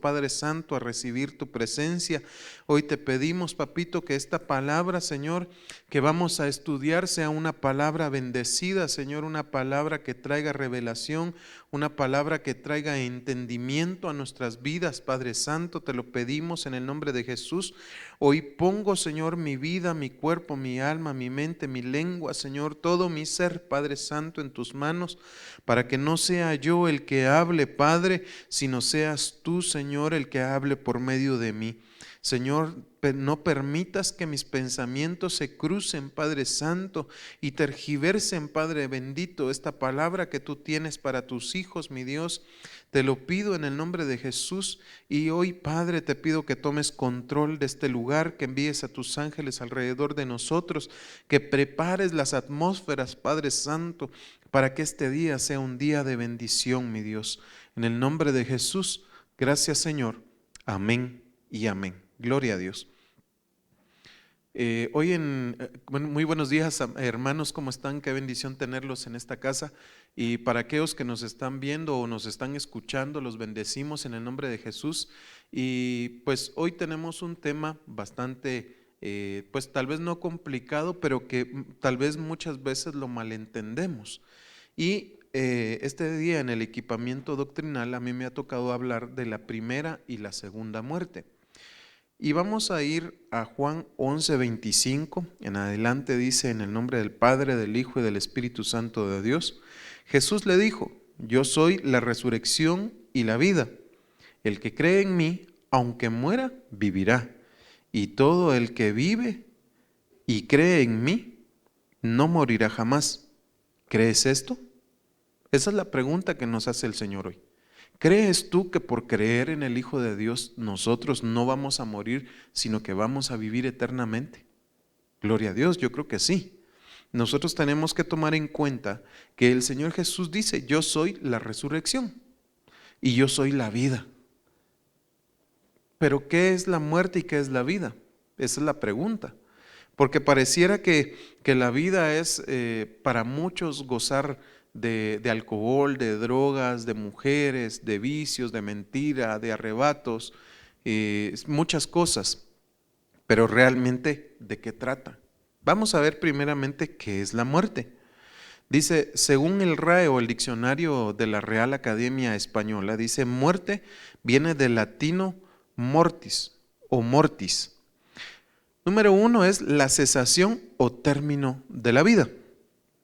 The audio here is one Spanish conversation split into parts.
Padre Santo, a recibir tu presencia. Hoy te pedimos, papito, que esta palabra, Señor, que vamos a estudiar sea una palabra bendecida, Señor, una palabra que traiga revelación, una palabra que traiga entendimiento a nuestras vidas, Padre Santo, te lo pedimos en el nombre de Jesús. Hoy pongo, Señor, mi vida, mi cuerpo, mi alma, mi mente, mi lengua, Señor, todo mi ser, Padre Santo, en tus manos, para que no sea yo el que hable, Padre, sino seas tú, Señor, el que hable por medio de mí. Señor, no permitas que mis pensamientos se crucen, Padre Santo, y tergiversen, Padre bendito, esta palabra que tú tienes para tus hijos, mi Dios. Te lo pido en el nombre de Jesús, y hoy, Padre, te pido que tomes control de este lugar, que envíes a tus ángeles alrededor de nosotros, que prepares las atmósferas, Padre Santo, para que este día sea un día de bendición, mi Dios. En el nombre de Jesús, gracias, Señor. Amén y amén. Gloria a Dios. Muy buenos días, hermanos, ¿cómo están? Qué bendición tenerlos en esta casa. Y para aquellos que nos están viendo o nos están escuchando, los bendecimos en el nombre de Jesús. Y pues hoy tenemos un tema bastante, pues tal vez no complicado, pero que tal vez muchas veces lo malentendemos. Y este día en el equipamiento doctrinal a mí me ha tocado hablar de la primera y la segunda muerte. Y vamos a ir a Juan 11:25, en adelante dice: en el nombre del Padre, del Hijo y del Espíritu Santo de Dios. Jesús le dijo: yo soy la resurrección y la vida. El que cree en mí, aunque muera, vivirá. Y todo el que vive y cree en mí, no morirá jamás. ¿Crees esto? Esa es la pregunta que nos hace el Señor hoy. ¿Crees tú que por creer en el Hijo de Dios nosotros no vamos a morir, sino que vamos a vivir eternamente? Gloria a Dios, yo creo que sí. Nosotros tenemos que tomar en cuenta que el Señor Jesús dice: yo soy la resurrección y yo soy la vida. Pero ¿qué es la muerte y qué es la vida? Esa es la pregunta. Porque pareciera que la vida es para muchos gozar de alcohol, de drogas, de mujeres, de vicios, de mentira, de arrebatos, muchas cosas. Pero realmente, ¿de qué trata? Vamos a ver primeramente qué es la muerte. Dice, según el RAE o el diccionario de la Real Academia Española, dice: muerte viene del latino mortis o mortis. Número 1 es la cesación o término de la vida.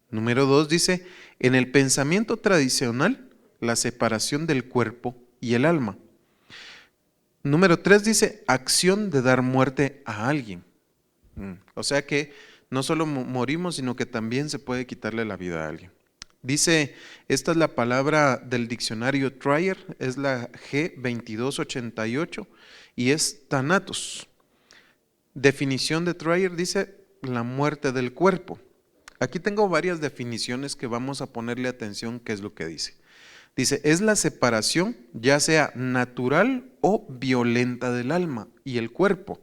Número 2 dice: en el pensamiento tradicional, la separación del cuerpo y el alma. Número 3 dice: acción de dar muerte a alguien. O sea que no solo morimos, sino que también se puede quitarle la vida a alguien. Dice, esta es la palabra del diccionario Trier, es la G2288 y es thanatos. Definición de Trier dice: la muerte del cuerpo. Aquí tengo varias definiciones que vamos a ponerle atención qué es lo que dice. Dice, es la separación ya sea natural o violenta del alma y el cuerpo.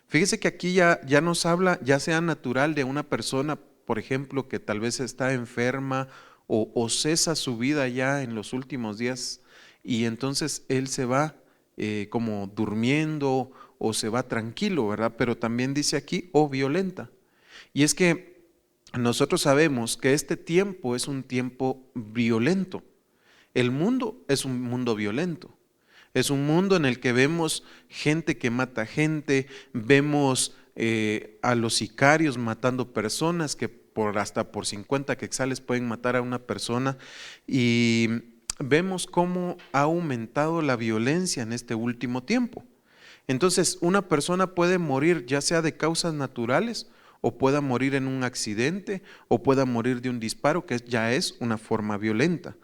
Fíjese que aquí ya nos habla, ya sea natural, de una persona, por ejemplo, que tal vez está enferma o cesa su vida ya en los últimos días, y entonces él se va como durmiendo o se va tranquilo, ¿verdad? Pero también dice aquí, o violenta. Y es que nosotros sabemos que este tiempo es un tiempo violento. El mundo es un mundo violento. Es un mundo en el que vemos gente que mata gente, vemos a los sicarios matando personas que hasta por 50 quetzales pueden matar a una persona, y vemos cómo ha aumentado la violencia en este último tiempo. Entonces, una persona puede morir ya sea de causas naturales, o pueda morir en un accidente, o pueda morir de un disparo, que ya es una forma violenta.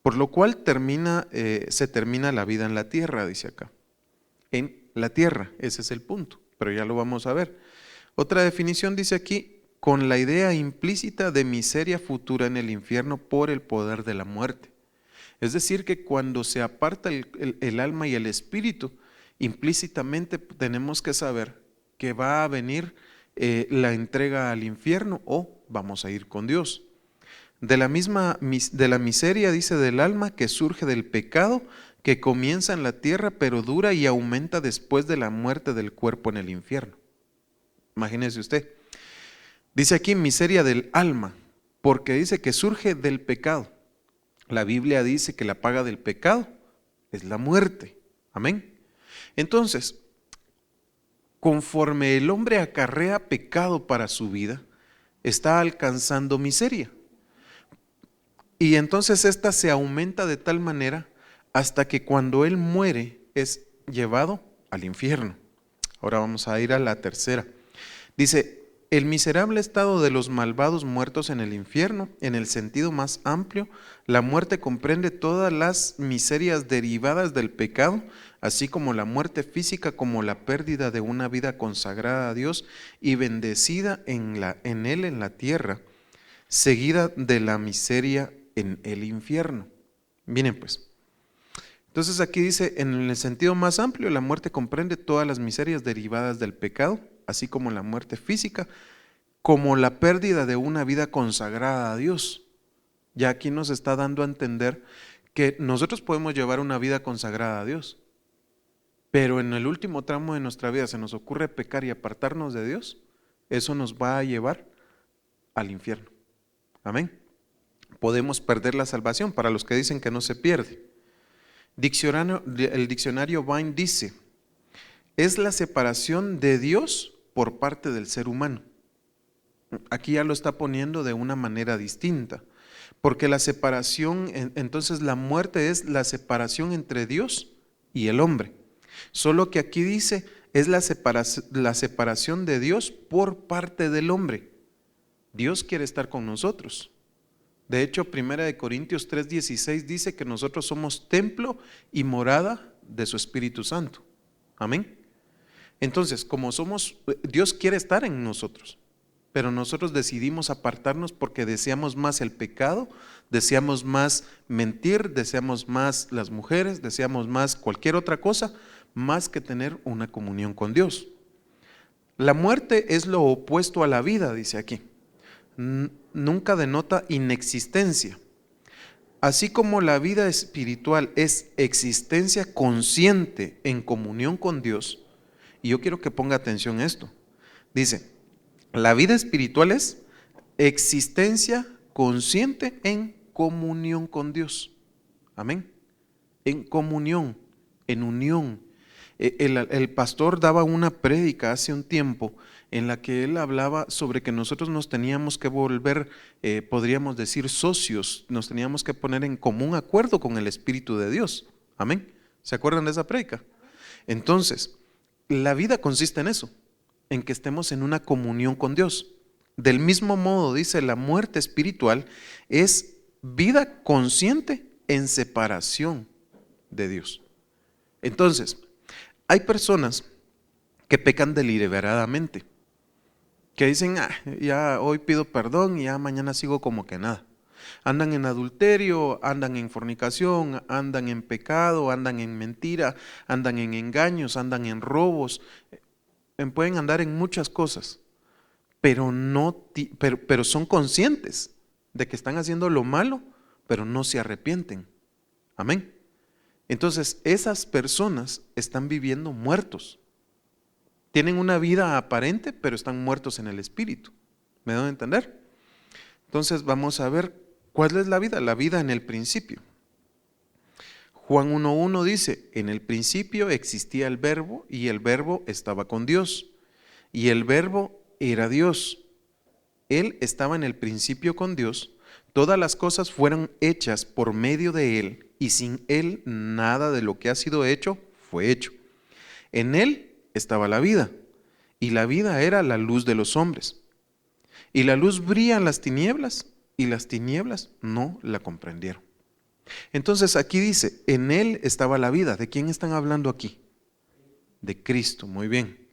Por lo cual se termina la vida en la tierra, dice acá. En la tierra, ese es el punto, pero ya lo vamos a ver. Otra definición dice aquí: con la idea implícita de miseria futura en el infierno por el poder de la muerte. Es decir, que cuando se aparta el alma y el espíritu, implícitamente tenemos que saber que va a venir la entrega al infierno o vamos a ir con Dios. De la miseria, dice, del alma que surge del pecado que comienza en la tierra, pero dura y aumenta después de la muerte del cuerpo en el infierno. Imagínese usted. Dice aquí miseria del alma, porque dice que surge del pecado. La Biblia dice que la paga del pecado es la muerte. Amén. Entonces, conforme el hombre acarrea pecado para su vida, está alcanzando miseria. Y entonces esta se aumenta de tal manera hasta que cuando él muere es llevado al infierno. Ahora vamos a ir a la tercera. Dice, el miserable estado de los malvados muertos en el infierno, en el sentido más amplio, la muerte comprende todas las miserias derivadas del pecado, así como la muerte física, como la pérdida de una vida consagrada a Dios y bendecida en Él en la tierra, seguida de la miseria en el infierno. Miren pues, entonces aquí dice, en el sentido más amplio, la muerte comprende todas las miserias derivadas del pecado, así como la muerte física, como la pérdida de una vida consagrada a Dios. Ya aquí nos está dando a entender que nosotros podemos llevar una vida consagrada a Dios, pero en el último tramo de nuestra vida se nos ocurre pecar y apartarnos de Dios, eso nos va a llevar al infierno. Amén. Podemos perder la salvación para los que dicen que no se pierde. El diccionario Vine dice, es la separación de Dios por parte del ser humano. Aquí ya lo está poniendo de una manera distinta, porque la separación, entonces la muerte es la separación entre Dios y el hombre. Solo que aquí dice, es la separación de Dios por parte del hombre. Dios quiere estar con nosotros. De hecho, 1 Corintios 3:16 dice que nosotros somos templo y morada de su Espíritu Santo. Amén. Entonces, como somos, Dios quiere estar en nosotros, pero nosotros decidimos apartarnos porque deseamos más el pecado, deseamos más mentir, deseamos más las mujeres, deseamos más cualquier otra cosa, más que tener una comunión con Dios. La muerte es lo opuesto a la vida, dice aquí. Nunca denota inexistencia. Así como la vida espiritual es existencia consciente en comunión con Dios, y yo quiero que ponga atención a esto. Dice, la vida espiritual es existencia consciente en comunión con Dios. Amén. En comunión, en unión. El pastor daba una prédica hace un tiempo en la que él hablaba sobre que nosotros nos teníamos que volver, podríamos decir, socios, nos teníamos que poner en común acuerdo con el Espíritu de Dios. Amén. ¿Se acuerdan de esa prédica? Entonces, la vida consiste en eso, en que estemos en una comunión con Dios. Del mismo modo, dice, la muerte espiritual es vida consciente en separación de Dios. Entonces, hay personas que pecan deliberadamente, que dicen, ya hoy pido perdón y ya mañana sigo como que nada. Andan en adulterio, andan en fornicación, andan en pecado, andan en mentira, andan en engaños, andan en robos, pueden andar en muchas cosas, pero son conscientes de que están haciendo lo malo, pero no se arrepienten. Amén. Entonces, esas personas están viviendo muertos. Tienen una vida aparente, pero están muertos en el espíritu. ¿Me dan a entender? Entonces, vamos a ver cuál es la vida. La vida en el principio. Juan 1:1 dice, en el principio existía el verbo y el verbo estaba con Dios y el verbo era Dios. Él estaba en el principio con Dios. Todas las cosas fueron hechas por medio de Él y sin Él nada de lo que ha sido hecho fue hecho. En Él estaba la vida y la vida era la luz de los hombres. Y la luz brilla en las tinieblas y las tinieblas no la comprendieron. Entonces aquí dice, en Él estaba la vida. ¿De quién están hablando aquí? De Cristo, muy bien.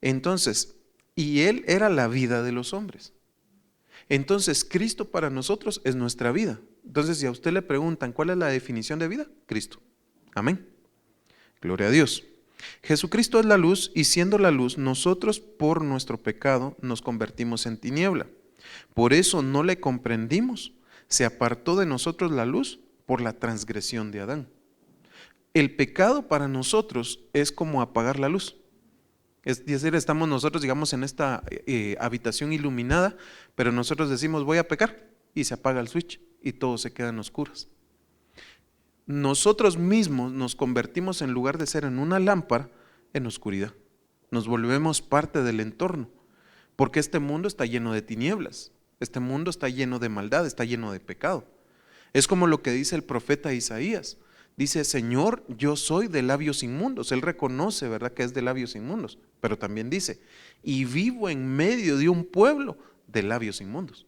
Entonces, y Él era la vida de los hombres. Entonces, Cristo para nosotros es nuestra vida. Entonces, si a usted le preguntan cuál es la definición de vida, Cristo. Amén. Gloria a Dios. Jesucristo es la luz y siendo la luz, nosotros por nuestro pecado nos convertimos en tiniebla. Por eso no le comprendimos. Se apartó de nosotros la luz por la transgresión de Adán. El pecado para nosotros es como apagar la luz. Es decir, estamos nosotros, digamos, en esta habitación iluminada, pero nosotros decimos voy a pecar y se apaga el switch y todo se queda en oscuras. Nosotros mismos nos convertimos, en lugar de ser en una lámpara, en oscuridad. Nos volvemos parte del entorno, porque este mundo está lleno de tinieblas, este mundo está lleno de maldad, está lleno de pecado. Es como lo que dice el profeta Isaías. Dice, Señor, yo soy de labios inmundos. Él reconoce, ¿verdad?, que es de labios inmundos, pero también dice, y vivo en medio de un pueblo de labios inmundos.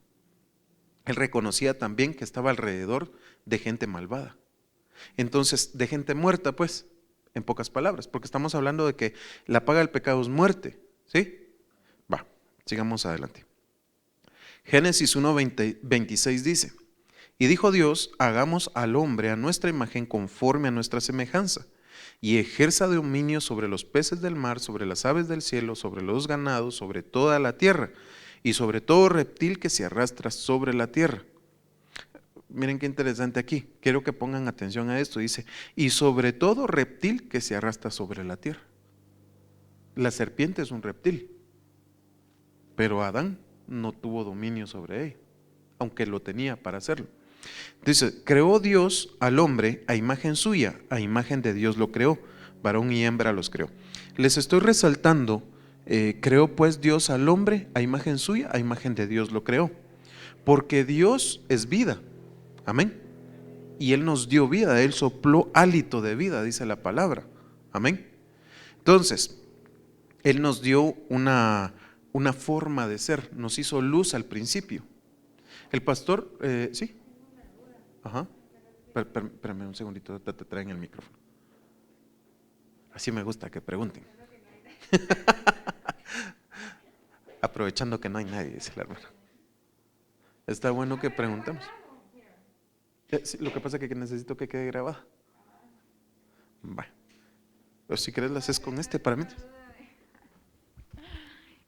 Él reconocía también que estaba alrededor de gente malvada. Entonces, de gente muerta, pues, en pocas palabras, porque estamos hablando de que la paga del pecado es muerte, ¿sí? Va, sigamos adelante. Génesis 1:26 dice, y dijo Dios, hagamos al hombre a nuestra imagen conforme a nuestra semejanza, y ejerza dominio sobre los peces del mar, sobre las aves del cielo, sobre los ganados, sobre toda la tierra, y sobre todo reptil que se arrastra sobre la tierra. Miren qué interesante aquí, quiero que pongan atención a esto, dice, y sobre todo reptil que se arrastra sobre la tierra. La serpiente es un reptil, pero Adán no tuvo dominio sobre ella, aunque lo tenía para hacerlo. Dice, creó Dios al hombre a imagen suya, a imagen de Dios lo creó, varón y hembra los creó. Les estoy resaltando, creó pues Dios al hombre a imagen suya, a imagen de Dios lo creó, porque Dios es vida, amén. Y Él nos dio vida, Él sopló hálito de vida, dice la palabra, amén. Entonces, Él nos dio una forma de ser, nos hizo luz al principio. El pastor, ¿sí? Ajá. Espérame un segundito, te traen el micrófono. Así me gusta que pregunten. Aprovechando que no hay nadie, dice la hermana. Está bueno que preguntemos. Sí, lo que pasa es que necesito que quede grabada. Bueno, pero si quieres la haces con este para mí.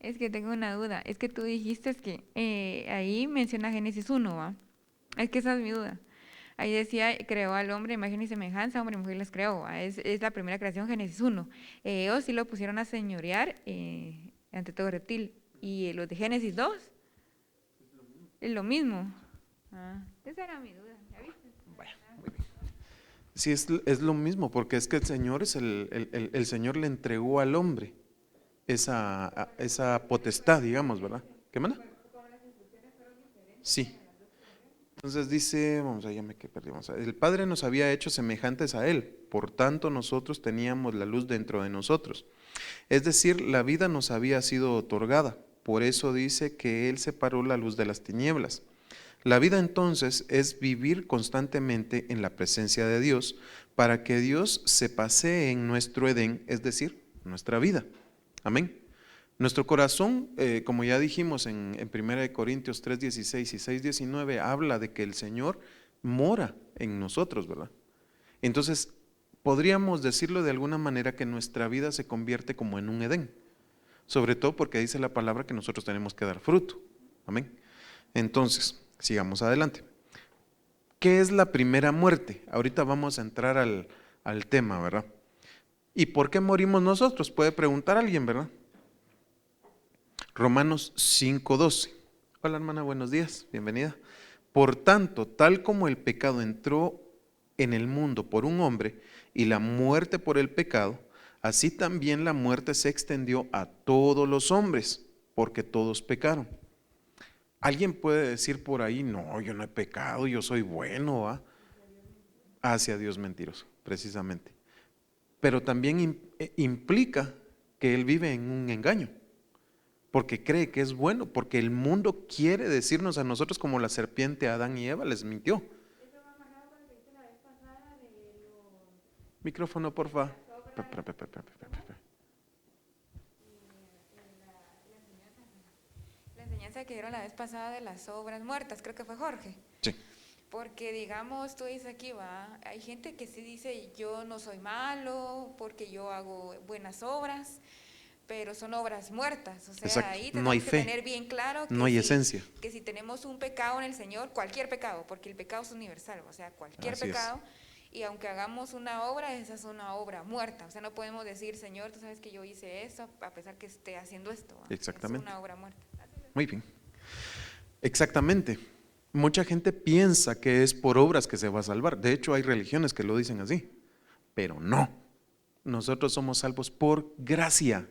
Es que tengo una duda. Es que tú dijiste que ahí menciona Génesis 1, ¿va? Es que esa es mi duda. Ahí decía, creó al hombre, imagen y semejanza, hombre y mujer las creó, ¿va? Es la primera creación, Génesis 1. Ellos sí lo pusieron a señorear ante todo reptil. Y los de Génesis 2 es lo mismo. Esa era mi duda. ¿Ya viste? Bueno, muy bien. Sí, es lo mismo, porque es que el Señor el Señor le entregó al hombre esa potestad, digamos, ¿verdad? ¿Qué manda? Sí. Entonces dice, vamos allá, que perdimos. El Padre nos había hecho semejantes a Él, por tanto nosotros teníamos la luz dentro de nosotros. Es decir, la vida nos había sido otorgada, por eso dice que Él separó la luz de las tinieblas. La vida entonces es vivir constantemente en la presencia de Dios para que Dios se pasee en nuestro Edén, es decir, nuestra vida. Amén. Nuestro corazón, como ya dijimos en 1 Corintios 3:16 y 6:19, habla de que el Señor mora en nosotros, ¿verdad? Entonces, podríamos decirlo de alguna manera que nuestra vida se convierte como en un Edén, sobre todo porque dice la palabra que nosotros tenemos que dar fruto. Amén. Entonces, sigamos adelante. ¿Qué es la primera muerte? Ahorita vamos a entrar al tema, ¿verdad? ¿Y por qué morimos nosotros? Puede preguntar alguien, ¿verdad? Romanos 5:12. Hola hermana, buenos días, bienvenida. Por tanto, tal como el pecado entró en el mundo por un hombre y la muerte por el pecado, así también la muerte se extendió a todos los hombres, porque todos pecaron. Alguien puede decir por ahí, no, yo no he pecado, yo soy bueno, ¿va? Hacia Dios mentiroso, precisamente. Pero también implica que él vive en un engaño, porque cree que es bueno, porque el mundo quiere decirnos a nosotros como la serpiente a Adán y Eva les mintió. Micrófono, porfa. La enseñanza que dieron la vez pasada de las obras muertas, creo que fue Jorge. Sí. Porque digamos, tú dices aquí, va, hay gente que sí dice, yo no soy malo porque yo hago buenas obras, pero son obras muertas. O sea, Exacto. ahí No hay tenemos que fe, tener bien claro no hay que esencia. si tenemos un pecado en el Señor, cualquier pecado, porque el pecado es universal, o sea, cualquier Así es. pecado, Y aunque hagamos una obra, esa es una obra muerta. O sea, no podemos decir, Señor, tú sabes que yo hice esto, a pesar que esté haciendo esto. Exactamente. Es una obra muerta. Muy bien. Exactamente. Mucha gente piensa que es por obras que se va a salvar. De hecho, hay religiones que lo dicen así. Pero no. Nosotros somos salvos por gracia.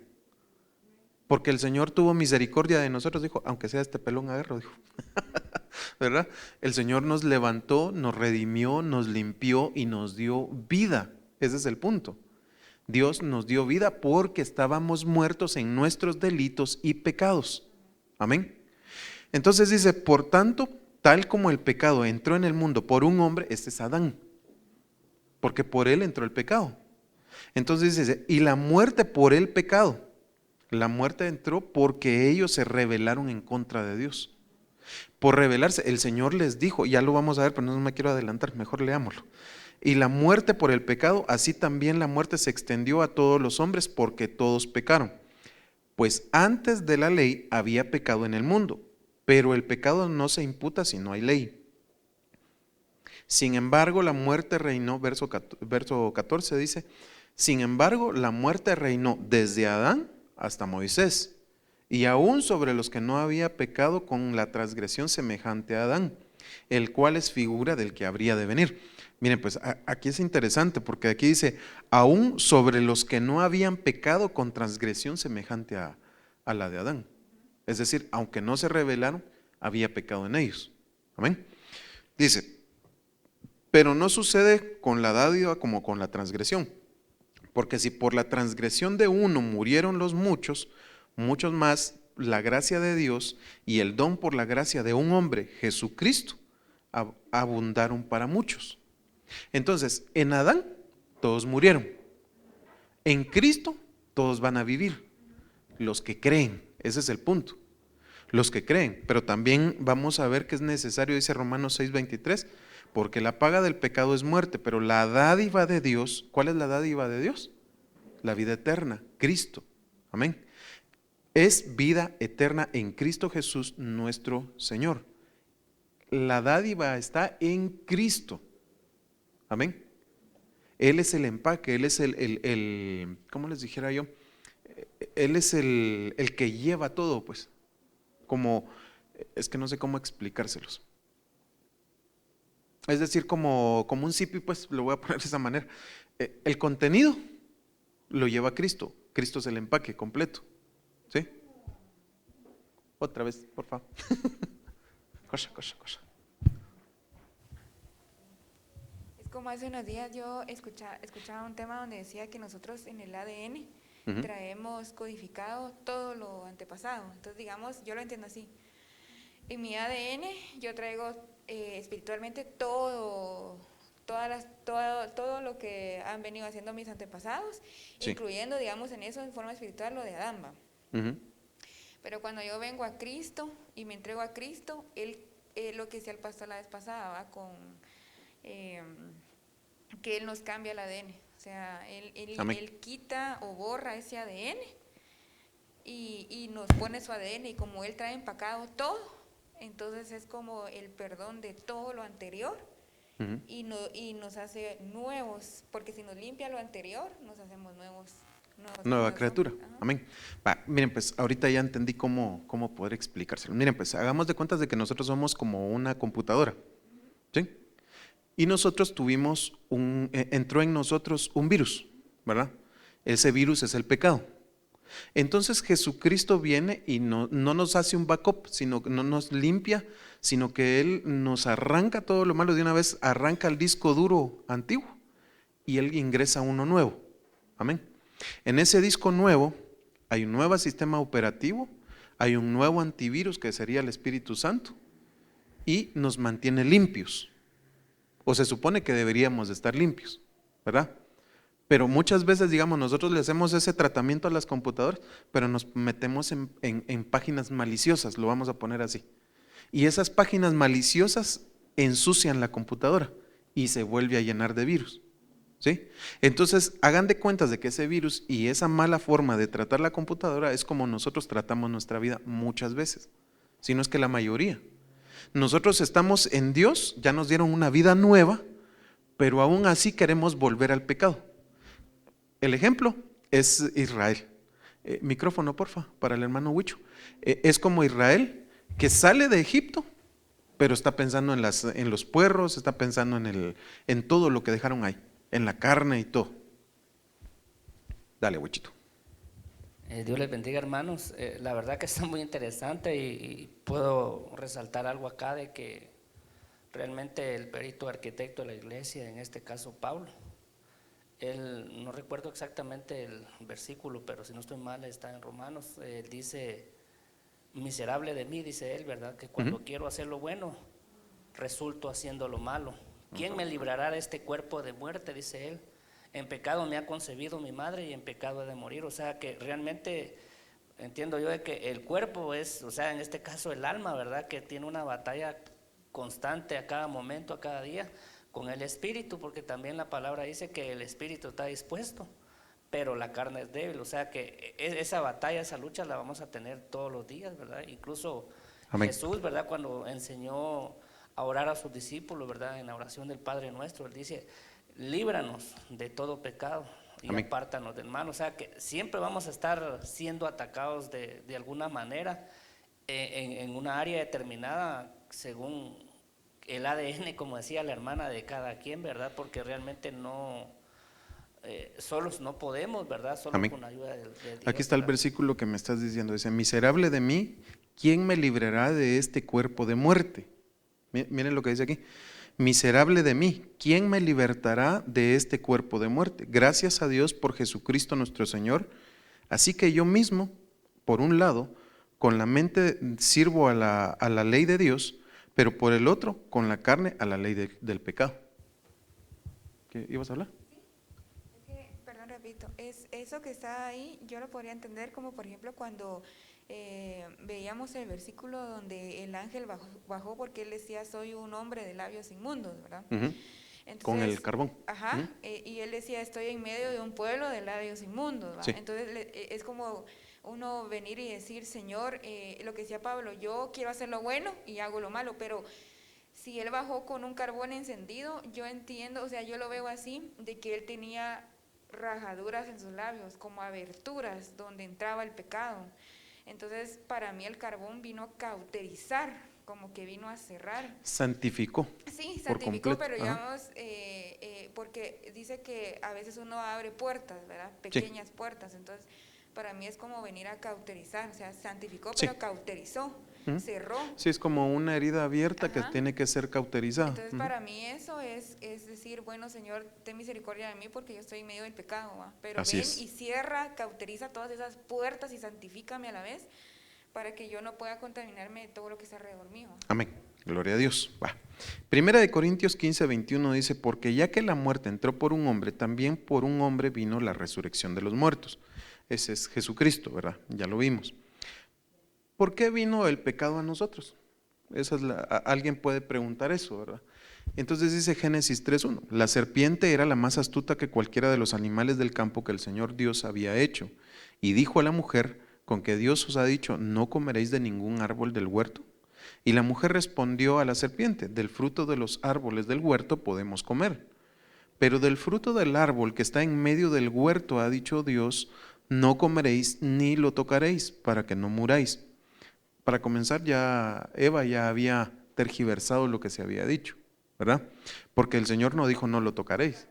Porque el Señor tuvo misericordia de nosotros, dijo, aunque sea este pelón agarro, dijo. ¿Verdad? El Señor nos levantó, nos redimió, nos limpió y nos dio vida. Ese es el punto. Dios nos dio vida porque estábamos muertos en nuestros delitos y pecados. Amén. Entonces dice, por tanto, tal como el pecado entró en el mundo por un hombre, este es Adán, porque por él entró el pecado. Entonces dice, y la muerte por el pecado. La muerte entró porque ellos se rebelaron en contra de Dios. Por rebelarse, el Señor les dijo, ya lo vamos a ver, pero no me quiero adelantar, mejor leámoslo. Y la muerte por el pecado, así también la muerte se extendió a todos los hombres porque todos pecaron. Pues antes de la ley había pecado en el mundo, pero el pecado no se imputa si no hay ley. Sin embargo, la muerte reinó, verso 14 dice, sin embargo, la muerte reinó desde Adán hasta Moisés, y aún sobre los que no había pecado con la transgresión semejante a Adán, el cual es figura del que habría de venir. Miren, pues aquí es interesante porque aquí dice, aún sobre los que no habían pecado con transgresión semejante a la de Adán. Es decir, aunque no se rebelaron, había pecado en ellos. Amén. Dice, pero no sucede con la dádiva como con la transgresión. Porque si por la transgresión de uno murieron los muchos, muchos más la gracia de Dios y el don por la gracia de un hombre, Jesucristo, abundaron para muchos. Entonces, en Adán todos murieron. En Cristo todos van a vivir. Los que creen, ese es el punto. Los que creen, pero también vamos a ver que es necesario, dice Romanos 6:23, porque la paga del pecado es muerte, pero la dádiva de Dios, ¿cuál es la dádiva de Dios? La vida eterna, Cristo. Amén. Es vida eterna en Cristo Jesús nuestro Señor. La dádiva está en Cristo. Amén. Él es el empaque, Él es el ¿cómo les dijera yo? Él es el que lleva todo, pues. Como, es que no sé cómo explicárselos. Es decir, como un zipi, pues lo voy a poner de esa manera. El contenido lo lleva Cristo. Cristo es el empaque completo. ¿Sí? Otra vez, por favor. Cosa. Es como hace unos días yo escuchaba un tema donde decía que nosotros en el ADN traemos codificado todo lo antepasado. Entonces, digamos, yo lo entiendo así. En mi ADN yo traigo espiritualmente todo lo que han venido haciendo mis antepasados, sí, incluyendo, digamos, en eso, en forma espiritual, lo de Adán. Pero cuando yo vengo a Cristo y me entrego a Cristo, Él, lo que decía el pastor la vez pasada, ¿va? Que Él nos cambia el ADN. O sea, Él quita o borra ese ADN y nos pone su ADN, y como Él trae empacado todo, entonces es como el perdón de todo lo anterior. Y nos hace nuevos, porque si nos limpia lo anterior, nos hacemos nueva criatura. Amén. Miren, pues ahorita ya entendí cómo poder explicárselo. Miren, pues hagamos de cuentas de que nosotros somos como una computadora, ¿sí? Y nosotros entró en nosotros un virus, ¿verdad? Ese virus es el pecado. Entonces Jesucristo viene y no nos hace un backup, sino que no nos limpia, sino que Él nos arranca todo lo malo de una vez, arranca el disco duro antiguo y Él ingresa uno nuevo. Amén. En ese disco nuevo hay un nuevo sistema operativo, hay un nuevo antivirus que sería el Espíritu Santo y nos mantiene limpios. O se supone que deberíamos de estar limpios, ¿verdad? Pero muchas veces, digamos, nosotros le hacemos ese tratamiento a las computadoras, pero nos metemos en páginas maliciosas, lo vamos a poner así. Y esas páginas maliciosas ensucian la computadora y se vuelve a llenar de virus, ¿sí? Entonces, hagan de cuentas de que ese virus y esa mala forma de tratar la computadora es como nosotros tratamos nuestra vida muchas veces, si no es que la mayoría. Nosotros estamos en Dios, ya nos dieron una vida nueva, pero aún así queremos volver al pecado. El ejemplo es Israel. Micrófono, porfa, para el hermano Huicho. Es como Israel que sale de Egipto, pero está pensando en los puerros, está pensando en todo lo que dejaron ahí, en la carne y todo. Dale, Huichito. Dios les bendiga, hermanos. La verdad que está muy interesante y puedo resaltar algo acá de que realmente el perito arquitecto de la iglesia, en este caso Pablo, él, no recuerdo exactamente el versículo, pero si no estoy mal está en Romanos, dice, miserable de mí, dice él, ¿verdad? Que cuando quiero hacer lo bueno, resulto haciendo lo malo. ¿Quién me librará de este cuerpo de muerte? Dice él. En pecado me ha concebido mi madre y en pecado he de morir. O sea que realmente entiendo yo de que el cuerpo es, o sea, en este caso el alma, ¿verdad? Que tiene una batalla constante a cada momento, a cada día, con el espíritu, porque también la palabra dice que el espíritu está dispuesto, pero la carne es débil. O sea que esa batalla, esa lucha la vamos a tener todos los días, ¿verdad? Incluso Amén. Jesús, ¿verdad? Cuando enseñó a orar a sus discípulos, ¿verdad? En la oración del Padre Nuestro, él dice, líbranos de todo pecado y Amén. Apártanos del mal. O sea que siempre vamos a estar siendo atacados de alguna manera en una área determinada según el ADN, como decía la hermana, de cada quien, ¿verdad? Porque realmente no, solos no podemos, ¿verdad? Solo Amén. Con ayuda de Dios. Aquí está el versículo que me estás diciendo, dice, miserable de mí, ¿quién me librará de este cuerpo de muerte? Miren lo que dice aquí. Miserable de mí, ¿quién me libertará de este cuerpo de muerte? Gracias a Dios por Jesucristo nuestro Señor. Así que yo mismo, por un lado, con la mente sirvo a la ley de Dios, pero por el otro, con la carne, a la ley del pecado. ¿Qué ibas a hablar? Sí, es que, perdón, repito, eso que está ahí, yo lo podría entender como, por ejemplo, cuando veíamos el versículo donde el ángel bajó porque él decía, soy un hombre de labios inmundos, ¿verdad? Entonces, con el carbón. Ajá, y él decía, estoy en medio de un pueblo de labios inmundos, ¿verdad? Sí. Entonces es como uno venir y decir, Señor, lo que decía Pablo, yo quiero hacer lo bueno y hago lo malo, pero si él bajó con un carbón encendido, yo entiendo, o sea, yo lo veo así, de que él tenía rajaduras en sus labios, como aberturas donde entraba el pecado. Entonces, para mí el carbón vino a cauterizar, como que vino a cerrar. Santificó. Sí, santificó, pero digamos, porque dice que a veces uno abre puertas, ¿verdad? Pequeñas puertas, entonces para mí es como venir a cauterizar, o sea, santificó, pero cauterizó, cerró. Sí, es como una herida abierta que tiene que ser cauterizada. Entonces, para mí eso es decir, bueno, Señor, ten misericordia de mí porque yo estoy en medio del pecado, ¿va? Pero así ven y cierra, cauteriza todas esas puertas y santifícame a la vez para que yo no pueda contaminarme de todo lo que está alrededor mío. Amén. Gloria a Dios. Va. Primera de Corintios 15:21 dice, porque ya que la muerte entró por un hombre, también por un hombre vino la resurrección de los muertos. Ese es Jesucristo, ¿verdad? Ya lo vimos. ¿Por qué vino el pecado a nosotros? Alguien puede preguntar eso, ¿verdad? Entonces dice Génesis 3:1, la serpiente era la más astuta que cualquiera de los animales del campo que el Señor Dios había hecho. Y dijo a la mujer, con que Dios os ha dicho, no comeréis de ningún árbol del huerto. Y la mujer respondió a la serpiente, del fruto de los árboles del huerto podemos comer. Pero del fruto del árbol que está en medio del huerto ha dicho Dios, no comeréis ni lo tocaréis para que no muráis. Para comenzar, Eva ya había tergiversado lo que se había dicho, ¿verdad? Porque el Señor no dijo no lo tocaréis.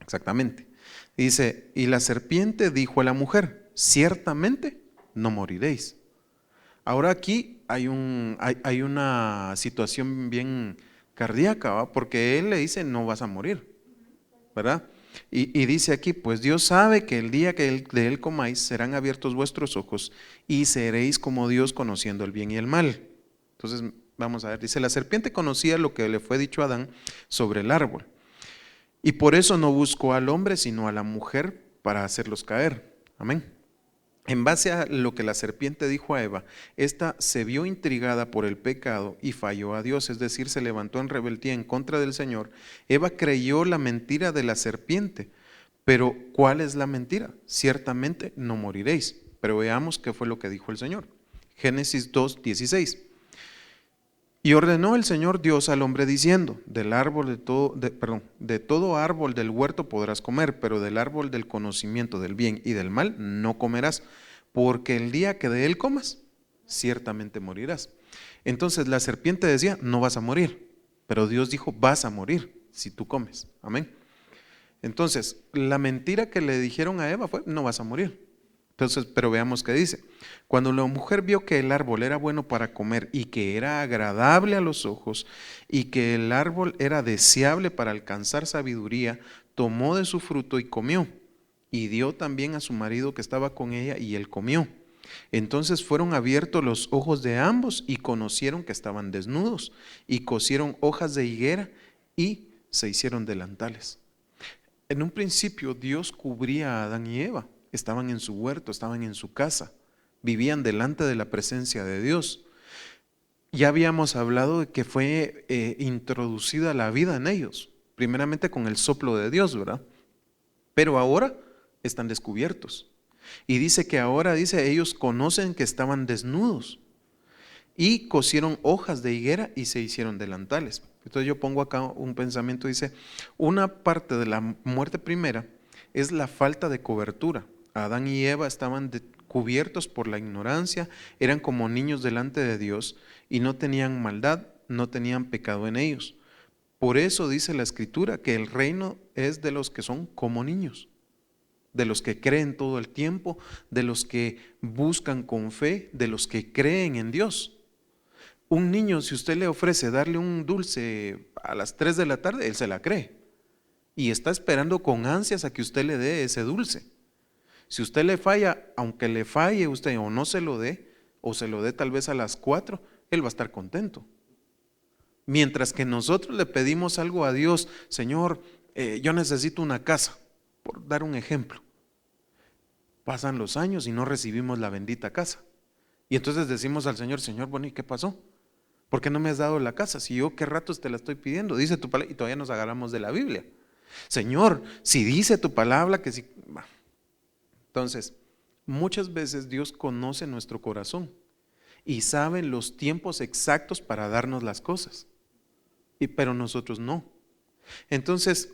Exactamente. Dice, y la serpiente dijo a la mujer, ciertamente no moriréis. Ahora aquí hay una situación bien cardíaca, ¿va? Porque él le dice no vas a morir, ¿verdad? Y dice aquí, pues Dios sabe que el día que de él comáis serán abiertos vuestros ojos y seréis como Dios conociendo el bien y el mal. Entonces vamos a ver, dice, la serpiente conocía lo que le fue dicho a Adán sobre el árbol y por eso no buscó al hombre sino a la mujer para hacerlos caer. Amén. En base a lo que la serpiente dijo a Eva, ésta se vio intrigada por el pecado y falló a Dios, es decir, se levantó en rebeldía en contra del Señor. Eva creyó la mentira de la serpiente, pero ¿cuál es la mentira? Ciertamente no moriréis. Pero veamos qué fue lo que dijo el Señor. Génesis 2:16. Y ordenó el Señor Dios al hombre diciendo, de todo árbol del huerto podrás comer, pero del árbol del conocimiento del bien y del mal no comerás, porque el día que de él comas, ciertamente morirás. Entonces la serpiente decía, no vas a morir, pero Dios dijo, vas a morir si tú comes. Amén. Entonces, la mentira que le dijeron a Eva fue, no vas a morir. Entonces, pero veamos qué dice. Cuando la mujer vio que el árbol era bueno para comer y que era agradable a los ojos y que el árbol era deseable para alcanzar sabiduría, tomó de su fruto y comió. Y dio también a su marido que estaba con ella y él comió. Entonces fueron abiertos los ojos de ambos y conocieron que estaban desnudos y cosieron hojas de higuera y se hicieron delantales. En un principio Dios cubría a Adán y Eva. Estaban en su huerto, estaban en su casa, vivían delante de la presencia de Dios. Ya habíamos hablado de que fue introducida la vida en ellos, primeramente con el soplo de Dios, ¿verdad? Pero ahora están descubiertos. Y dice que ahora, ellos conocen que estaban desnudos y cosieron hojas de higuera y se hicieron delantales. Entonces yo pongo acá un pensamiento, dice, una parte de la muerte primera es la falta de cobertura. Adán y Eva estaban cubiertos por la ignorancia, eran como niños delante de Dios y no tenían maldad, no tenían pecado en ellos. Por eso dice la Escritura que el reino es de los que son como niños, de los que creen todo el tiempo, de los que buscan con fe, de los que creen en Dios. Un niño, si usted le ofrece darle un dulce a las 3 de la tarde, él se la cree y está esperando con ansias a que usted le dé ese dulce. Si usted le falla, aunque le falle usted o no se lo dé, o se lo dé tal vez a las 4, él va a estar contento. Mientras que nosotros le pedimos algo a Dios, Señor, yo necesito una casa, por dar un ejemplo. Pasan los años y no recibimos la bendita casa. Y entonces decimos al Señor, Señor, bueno, ¿y qué pasó? ¿Por qué no me has dado la casa? Si yo qué ratos te la estoy pidiendo, dice tu palabra, y todavía nos agarramos de la Biblia. Señor, si dice tu palabra que si... Entonces, muchas veces Dios conoce nuestro corazón y sabe los tiempos exactos para darnos las cosas, pero nosotros no. Entonces,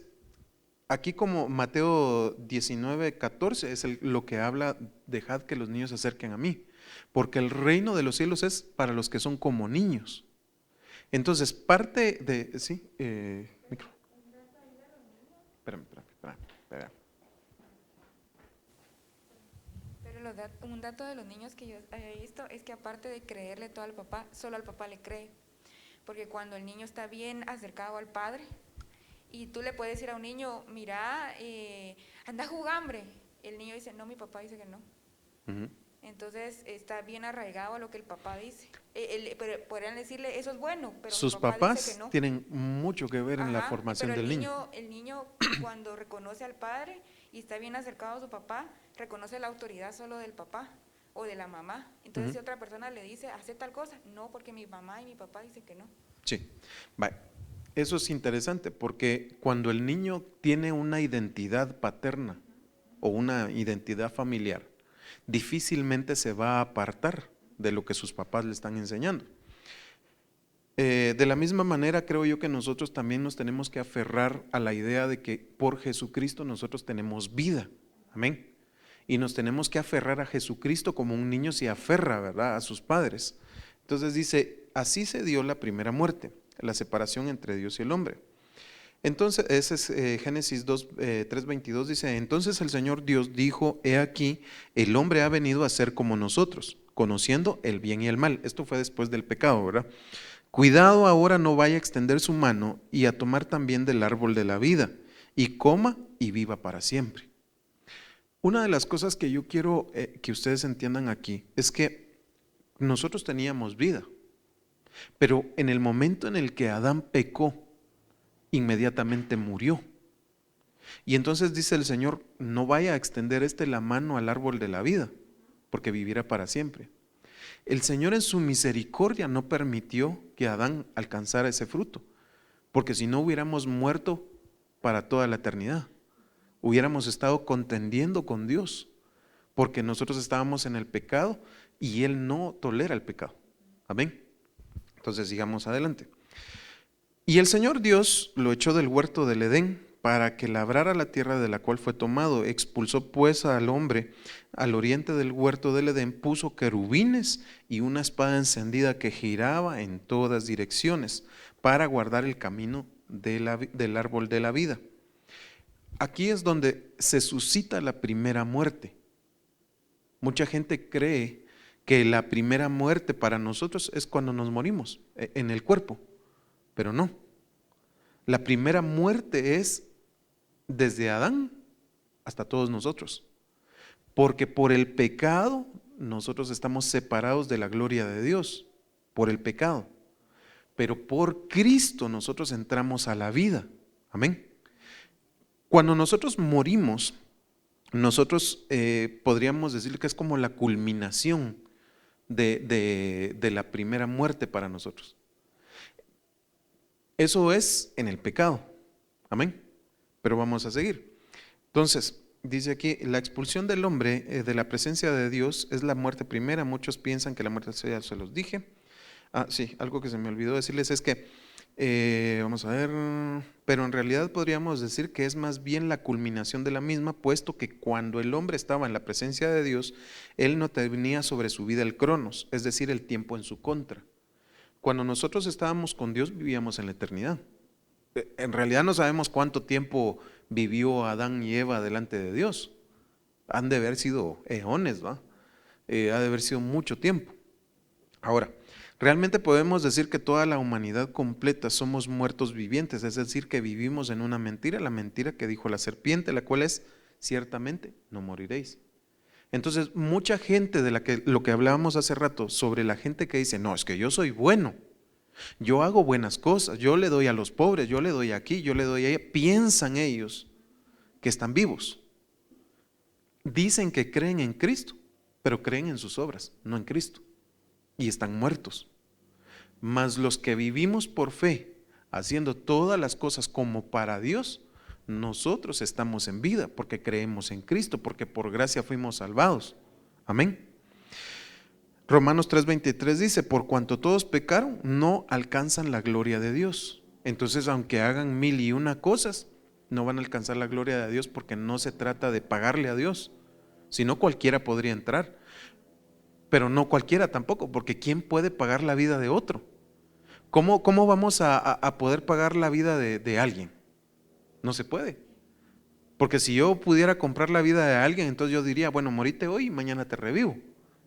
aquí como Mateo 19:14 es lo que habla, dejad que los niños se acerquen a mí, porque el reino de los cielos es para los que son como niños. Entonces, parte de... ¿Sí? Micro. Espérame. Un dato de los niños que yo he visto es que aparte de creerle todo al papá, solo al papá le cree. Porque cuando el niño está bien acercado al padre y tú le puedes decir a un niño, mira, anda a jugar, hambre. El niño dice, no, mi papá dice que no. Uh-huh. Entonces está bien arraigado a lo que el papá dice. Pero podrían decirle, eso es bueno, pero sus papás dice que no. Tienen mucho que ver en la formación del niño. El niño cuando reconoce al padre y está bien acercado a su papá, reconoce la autoridad solo del papá o de la mamá. Entonces, si otra persona le dice, hace tal cosa, no, porque mi mamá y mi papá dicen que no. Sí, eso es interesante, porque cuando el niño tiene una identidad paterna o una identidad familiar, difícilmente se va a apartar de lo que sus papás le están enseñando. De la misma manera, creo yo que nosotros también nos tenemos que aferrar a la idea de que por Jesucristo nosotros tenemos vida. Amén. Y nos tenemos que aferrar a Jesucristo como un niño se aferra, ¿verdad?, a sus padres. Entonces dice, así se dio la primera muerte, la separación entre Dios y el hombre. Entonces, ese es Génesis 3:22, dice, entonces el Señor Dios dijo, he aquí, el hombre ha venido a ser como nosotros, conociendo el bien y el mal. Esto fue después del pecado, ¿verdad? Cuidado ahora no vaya a extender su mano y a tomar también del árbol de la vida, y coma y viva para siempre. Una de las cosas que yo quiero que ustedes entiendan aquí es que nosotros teníamos vida, pero en el momento en el que Adán pecó, inmediatamente murió. Y entonces dice el Señor, no vaya a extender la mano al árbol de la vida, porque vivirá para siempre. El Señor en su misericordia no permitió que Adán alcanzara ese fruto, porque si no hubiéramos muerto para toda la eternidad. Hubiéramos estado contendiendo con Dios, porque nosotros estábamos en el pecado y Él no tolera el pecado. Amén. Entonces sigamos adelante. Y el Señor Dios lo echó del huerto del Edén para que labrara la tierra de la cual fue tomado. Expulsó pues al hombre al oriente del huerto del Edén, puso querubines y una espada encendida que giraba en todas direcciones para guardar el camino del árbol de la vida. Aquí es donde se suscita la primera muerte. Mucha gente cree que la primera muerte para nosotros es cuando nos morimos en el cuerpo, pero no. La primera muerte es desde Adán hasta todos nosotros, porque por el pecado nosotros estamos separados de la gloria de Dios, por el pecado, pero por Cristo nosotros entramos a la vida. Amén. Cuando nosotros morimos, nosotros podríamos decir que es como la culminación de la primera muerte para nosotros. Eso es en el pecado. Amén. Pero vamos a seguir. Entonces, dice aquí, la expulsión del hombre de la presencia de Dios es la muerte primera. Muchos piensan que la muerte ya se los dije. Sí, algo que se me olvidó decirles es que, vamos a ver, pero en realidad podríamos decir que es más bien la culminación de la misma, puesto que cuando el hombre estaba en la presencia de Dios, él no tenía sobre su vida el cronos, es decir, el tiempo en su contra. Cuando nosotros estábamos con Dios, vivíamos en la eternidad. En realidad no sabemos cuánto tiempo vivió Adán y Eva delante de Dios. Han de haber sido eones, ¿va? Ha de haber sido mucho tiempo. Ahora, realmente podemos decir que toda la humanidad completa somos muertos vivientes, es decir, que vivimos en una mentira, la mentira que dijo la serpiente, la cual es, ciertamente, no moriréis. Entonces, mucha gente de lo que hablábamos hace rato, sobre la gente que dice, no, es que yo soy bueno, yo hago buenas cosas, yo le doy a los pobres, yo le doy aquí, yo le doy allá, piensan ellos que están vivos. Dicen que creen en Cristo, pero creen en sus obras, no en Cristo. Y están muertos. Mas los que vivimos por fe, haciendo todas las cosas como para Dios, nosotros estamos en vida porque creemos en Cristo, porque por gracia fuimos salvados. Amén. Romanos 3:23 dice, por cuanto todos pecaron, no alcanzan la gloria de Dios. Entonces, aunque hagan 1001 cosas, no van a alcanzar la gloria de Dios, porque no se trata de pagarle a Dios, sino cualquiera podría entrar. Pero no cualquiera tampoco, porque ¿quién puede pagar la vida de otro? ¿Cómo vamos a poder pagar la vida de alguien? No se puede. Porque si yo pudiera comprar la vida de alguien, entonces yo diría, bueno, morite hoy y mañana te revivo.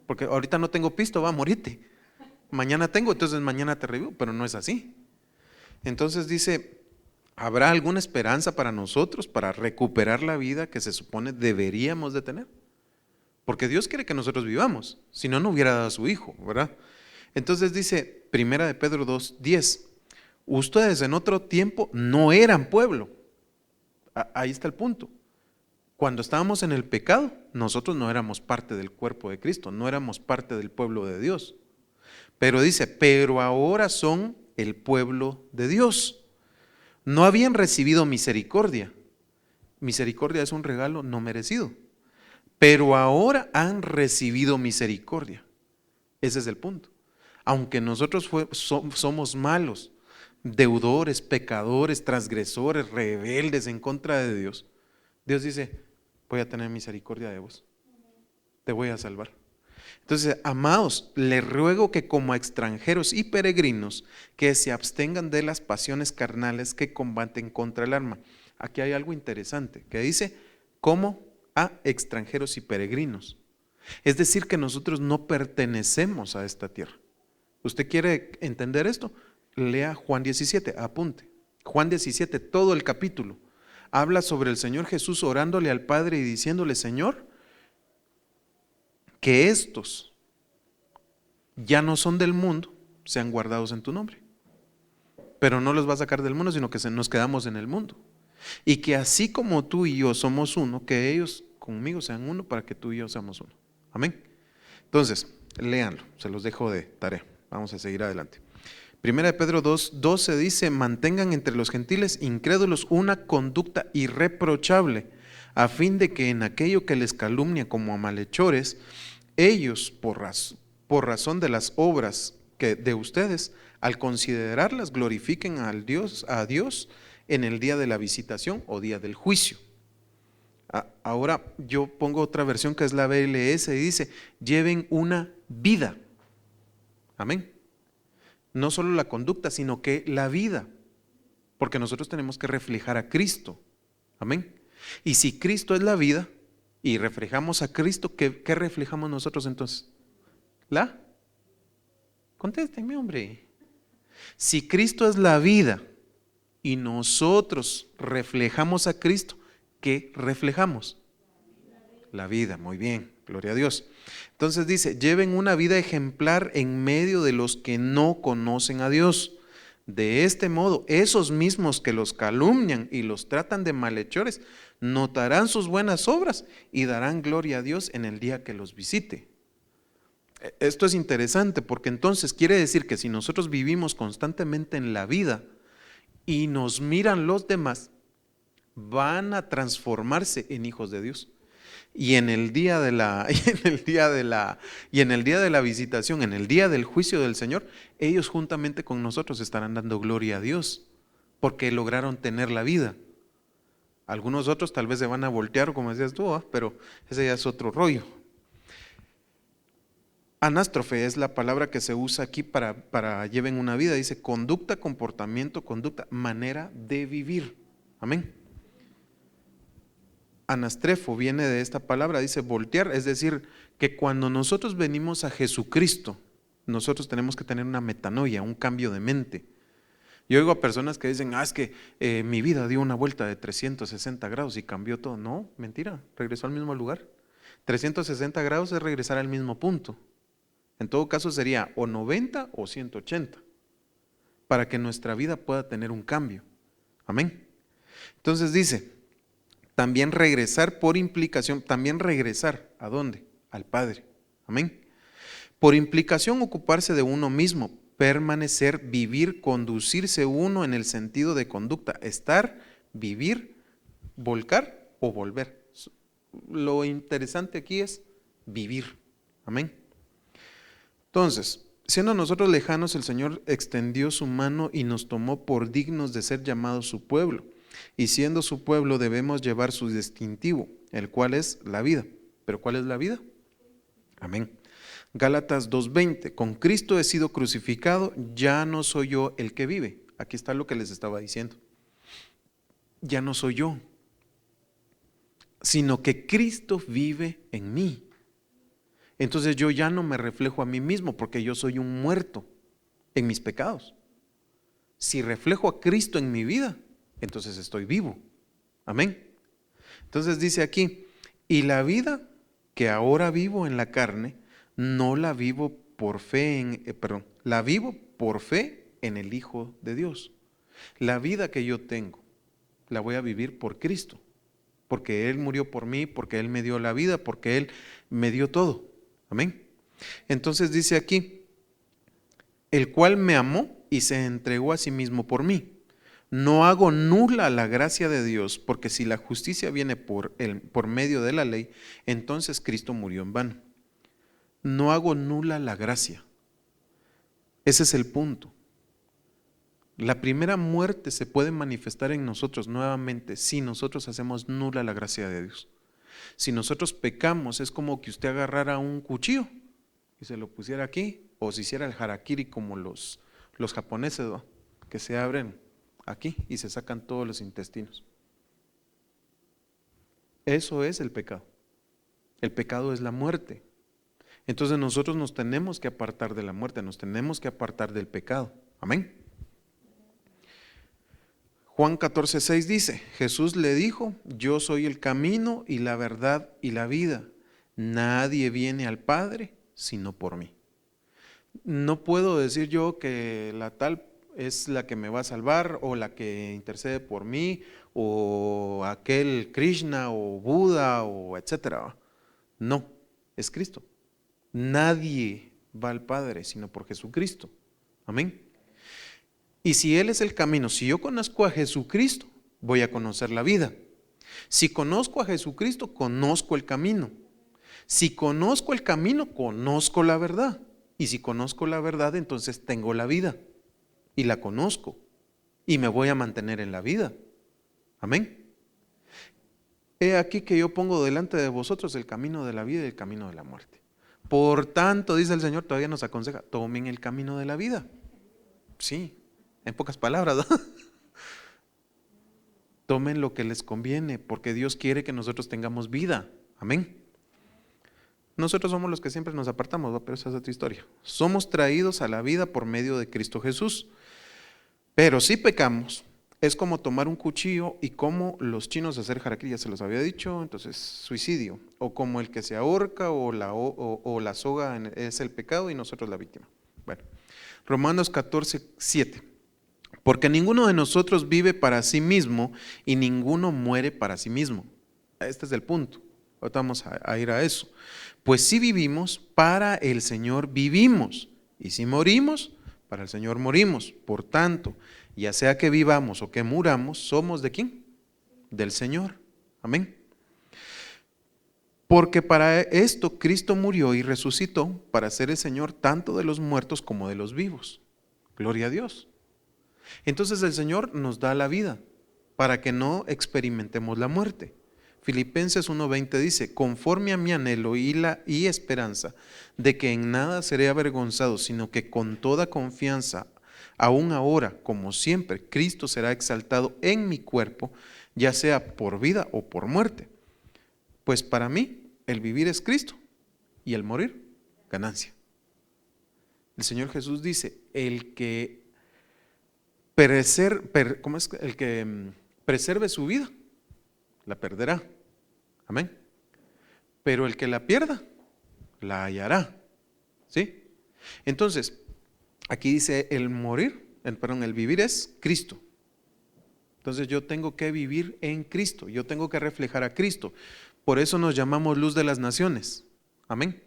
Porque ahorita no tengo pisto, va, morite. Mañana tengo, entonces mañana te revivo, pero no es así. Entonces dice, ¿habrá alguna esperanza para nosotros para recuperar la vida que se supone deberíamos de tener? Porque Dios quiere que nosotros vivamos, si no, no hubiera dado a su Hijo, ¿verdad? Entonces dice, 1 de Pedro 2:10, ustedes en otro tiempo no eran pueblo. Ahí está el punto. Cuando estábamos en el pecado, nosotros no éramos parte del cuerpo de Cristo, no éramos parte del pueblo de Dios. Pero dice, pero ahora son el pueblo de Dios. No habían recibido misericordia. Misericordia es un regalo no merecido. Pero ahora han recibido misericordia. Ese es el punto. Aunque nosotros somos malos, deudores, pecadores, transgresores, rebeldes en contra de Dios, Dios dice, voy a tener misericordia de vos, te voy a salvar. Entonces, amados, les ruego que como extranjeros y peregrinos, que se abstengan de las pasiones carnales que combaten contra el alma. Aquí hay algo interesante, que dice, como a extranjeros y peregrinos. Es decir, que nosotros no pertenecemos a esta tierra. ¿Usted quiere entender esto? Lea Juan 17, apunte. Juan 17, todo el capítulo, habla sobre el Señor Jesús orándole al Padre y diciéndole, Señor, que estos ya no son del mundo, sean guardados en tu nombre. Pero no los va a sacar del mundo, sino que nos quedamos en el mundo. Y que así como tú y yo somos uno, que ellos conmigo sean uno para que tú y yo seamos uno. Amén. Entonces, léanlo, se los dejo de tarea. Vamos a seguir adelante. 1 de Pedro 2:12 dice, mantengan entre los gentiles incrédulos una conducta irreprochable, a fin de que en aquello que les calumnia como a malhechores, ellos por razón de las obras que de ustedes, al considerarlas, glorifiquen a Dios en el día de la visitación o día del juicio. Ahora yo pongo otra versión que es la BLS y dice, lleven una vida. Amén. No solo la conducta, sino que la vida. Porque nosotros tenemos que reflejar a Cristo. Amén. Y si Cristo es la vida y reflejamos a Cristo, ¿qué reflejamos nosotros entonces? Contéstenme, hombre. Si Cristo es la vida y nosotros reflejamos a Cristo, ¿qué reflejamos? La vida, muy bien, gloria a Dios. Entonces dice, lleven una vida ejemplar en medio de los que no conocen a Dios. De este modo, esos mismos que los calumnian y los tratan de malhechores, notarán sus buenas obras y darán gloria a Dios en el día que los visite. Esto es interesante porque entonces quiere decir que si nosotros vivimos constantemente en la vida y nos miran los demás, van a transformarse en hijos de Dios. Y en el día de la visitación, en el día del juicio del Señor, ellos juntamente con nosotros estarán dando gloria a Dios, porque lograron tener la vida. Algunos otros tal vez se van a voltear, como decías tú, pero ese ya es otro rollo. Anástrofe es la palabra que se usa aquí para lleven una vida. Dice conducta, comportamiento, conducta, manera de vivir. Amén. Anastrefo viene de esta palabra, dice voltear, es decir, que cuando nosotros venimos a Jesucristo, nosotros tenemos que tener una metanoia, un cambio de mente. Yo oigo a personas que dicen, es que mi vida dio una vuelta de 360 grados y cambió todo. No, mentira, regresó al mismo lugar. 360 grados es regresar al mismo punto. En todo caso sería o 90 o 180, para que nuestra vida pueda tener un cambio. Amén. Entonces dice, también regresar por implicación, también regresar, ¿a dónde? Al Padre. Amén. Por implicación ocuparse de uno mismo, permanecer, vivir, conducirse uno en el sentido de conducta, estar, vivir, volcar o volver. Lo interesante aquí es vivir. Amén. Entonces, siendo nosotros lejanos, el Señor extendió su mano y nos tomó por dignos de ser llamados su pueblo. Y siendo su pueblo debemos llevar su distintivo, el cual es la vida. ¿Pero cuál es la vida? Amén. Gálatas 2:20, con Cristo he sido crucificado, ya no soy yo el que vive. Aquí está lo que les estaba diciendo. Ya no soy yo, sino que Cristo vive en mí. Entonces yo ya no me reflejo a mí mismo porque yo soy un muerto en mis pecados. Si reflejo a Cristo en mi vida, entonces estoy vivo. Amén. Entonces dice aquí, y la vida que ahora vivo en la carne, no la vivo por fe la vivo por fe en el Hijo de Dios. La vida que yo tengo, la voy a vivir por Cristo, porque Él murió por mí, porque Él me dio la vida, porque Él me dio todo. Amén. Entonces dice aquí, el cual me amó y se entregó a sí mismo por mí. No hago nula la gracia de Dios, porque si la justicia viene por medio de la ley, entonces Cristo murió en vano. No hago nula la gracia. Ese es el punto. La primera muerte se puede manifestar en nosotros nuevamente si nosotros hacemos nula la gracia de Dios. Si nosotros pecamos, es como que usted agarrara un cuchillo y se lo pusiera aquí, o si hiciera el harakiri como los japoneses, ¿no? Que se abren aquí y se sacan todos los intestinos. Eso es el pecado. El pecado es la muerte. Entonces nosotros nos tenemos que apartar de la muerte, nos tenemos que apartar del pecado. Amén. Juan 14:6 dice, Jesús le dijo, yo soy el camino y la verdad y la vida. Nadie viene al Padre sino por mí. No puedo decir yo que la tal es la que me va a salvar o la que intercede por mí o aquel Krishna o Buda o etcétera. No, es Cristo. Nadie va al Padre sino por Jesucristo. Amén. Y si Él es el camino, si yo conozco a Jesucristo, voy a conocer la vida. Si conozco a Jesucristo, conozco el camino. Si conozco el camino, conozco la verdad. Y si conozco la verdad, entonces tengo la vida y la conozco y me voy a mantener en la vida. Amén. He aquí que yo pongo delante de vosotros el camino de la vida y el camino de la muerte. Por tanto, dice el Señor, todavía nos aconseja, tomen el camino de la vida. Sí, en pocas palabras, ¿no? Tomen lo que les conviene, porque Dios quiere que nosotros tengamos vida. Amén. Nosotros somos los que siempre nos apartamos, ¿va? Pero esa es otra historia. Somos traídos a la vida por medio de Cristo Jesús. Pero si pecamos, es como tomar un cuchillo y como los chinos hacer harakiri, ya se los había dicho, entonces suicidio. O como el que se ahorca o la soga es el pecado y nosotros la víctima. Bueno, Romanos 14:7. Porque ninguno de nosotros vive para sí mismo y ninguno muere para sí mismo. Este es el punto. Ahorita vamos a ir a eso. Pues si vivimos, para el Señor vivimos. Y si morimos, para el Señor morimos. Por tanto, ya sea que vivamos o que muramos, ¿somos de quién? Del Señor. Amén. Porque para esto Cristo murió y resucitó para ser el Señor tanto de los muertos como de los vivos. Gloria a Dios. Entonces el Señor nos da la vida para que no experimentemos la muerte. Filipenses 1:20 dice, conforme a mi anhelo y esperanza de que en nada seré avergonzado, sino que con toda confianza, aún ahora, como siempre, Cristo será exaltado en mi cuerpo, ya sea por vida o por muerte. Pues para mí, el vivir es Cristo y el morir, ganancia. El Señor Jesús dice, el que preserve su vida, la perderá. Amén. Pero el que la pierda, la hallará. ¿Sí? Entonces, aquí dice el vivir es Cristo. Entonces yo tengo que vivir en Cristo, yo tengo que reflejar a Cristo. Por eso nos llamamos luz de las naciones. Amén.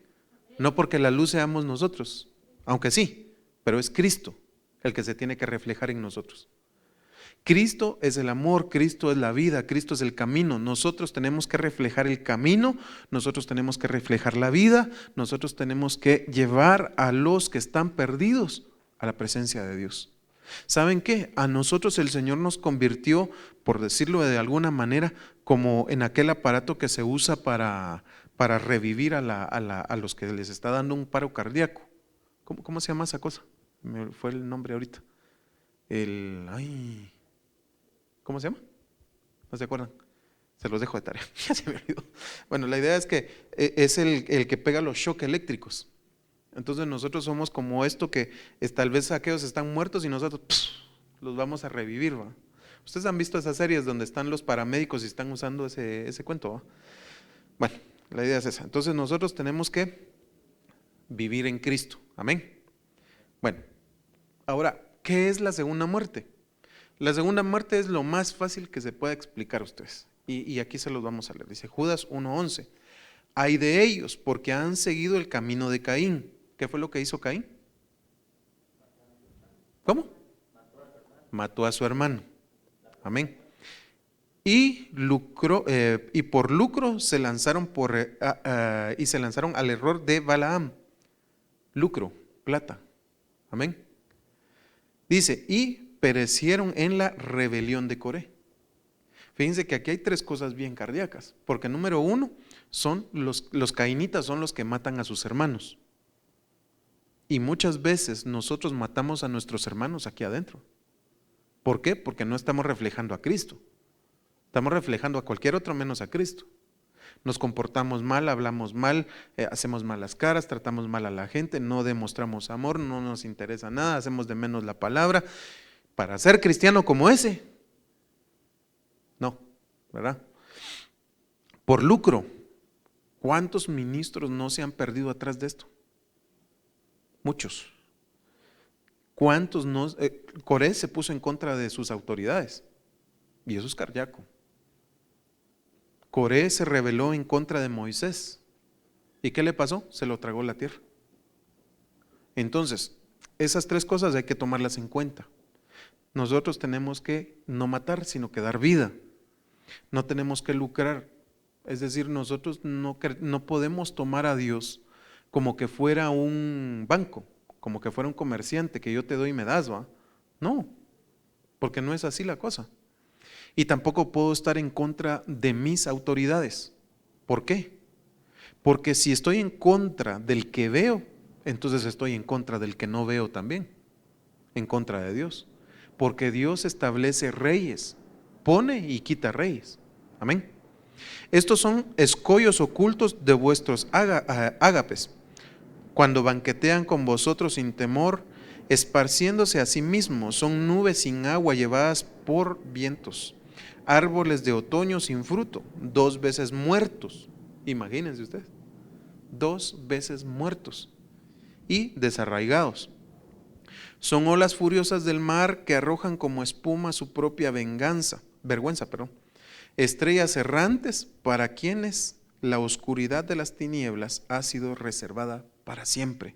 No porque la luz seamos nosotros, aunque sí, pero es Cristo el que se tiene que reflejar en nosotros. Cristo es el amor, Cristo es la vida, Cristo es el camino. Nosotros tenemos que reflejar el camino, nosotros tenemos que reflejar la vida, nosotros tenemos que llevar a los que están perdidos a la presencia de Dios. ¿Saben qué? A nosotros el Señor nos convirtió, por decirlo de alguna manera, como en aquel aparato que se usa para revivir a los que les está dando un paro cardíaco. ¿Cómo se llama esa cosa? Me fue el nombre ahorita. ¿Cómo se llama? ¿No se acuerdan? Se los dejo de tarea, ya se me olvidó. Bueno, la idea es que es el que pega los shock eléctricos. Entonces nosotros somos como esto que tal vez aquellos están muertos y nosotros los vamos a revivir, ¿va? Ustedes han visto esas series donde están los paramédicos y están usando ese cuento, ¿va? Bueno, la idea es esa. Entonces nosotros tenemos que vivir en Cristo. Amén. Bueno, ahora, ¿qué es la segunda muerte? La segunda muerte es lo más fácil que se pueda explicar a ustedes. Y aquí se los vamos a leer. Dice Judas 1:11. Ay de ellos, porque han seguido el camino de Caín. ¿Qué fue lo que hizo Caín? ¿Cómo? Mató a su hermano. Amén. Y por lucro se lanzaron se lanzaron al error de Balaam. Lucro, plata. Amén. Dice, y perecieron en la rebelión de Coré. Fíjense que aquí hay tres cosas bien cardíacas, porque número uno, son los cainitas son los que matan a sus hermanos. Y muchas veces nosotros matamos a nuestros hermanos aquí adentro. ¿Por qué? Porque no estamos reflejando a Cristo. Estamos reflejando a cualquier otro menos a Cristo. Nos comportamos mal, hablamos mal, hacemos malas caras, tratamos mal a la gente, no demostramos amor, no nos interesa nada, hacemos de menos la palabra. Para ser cristiano como ese, no, ¿verdad? Por lucro, ¿cuántos ministros no se han perdido atrás de esto? Muchos. ¿Cuántos no? Coré se puso en contra de sus autoridades y eso es cardíaco. Coré se rebeló en contra de Moisés. ¿Y qué le pasó? Se lo tragó la tierra. Entonces, esas tres cosas hay que tomarlas en cuenta. Nosotros tenemos que no matar, sino que dar vida. No tenemos que lucrar. Es decir, nosotros no podemos tomar a Dios como que fuera un banco, como que fuera un comerciante que yo te doy y me das, ¿va? No, porque no es así la cosa. Y tampoco puedo estar en contra de mis autoridades. ¿Por qué? Porque si estoy en contra del que veo, entonces estoy en contra del que no veo también, en contra de Dios. Porque Dios establece reyes, pone y quita reyes. Amén. Estos son escollos ocultos de vuestros ágapes, cuando banquetean con vosotros sin temor, esparciéndose a sí mismos, son nubes sin agua llevadas por vientos, árboles de otoño sin fruto, 2 veces muertos. Imagínense ustedes, 2 veces muertos y desarraigados. Son olas furiosas del mar que arrojan como espuma su propia vergüenza, estrellas errantes para quienes la oscuridad de las tinieblas ha sido reservada para siempre.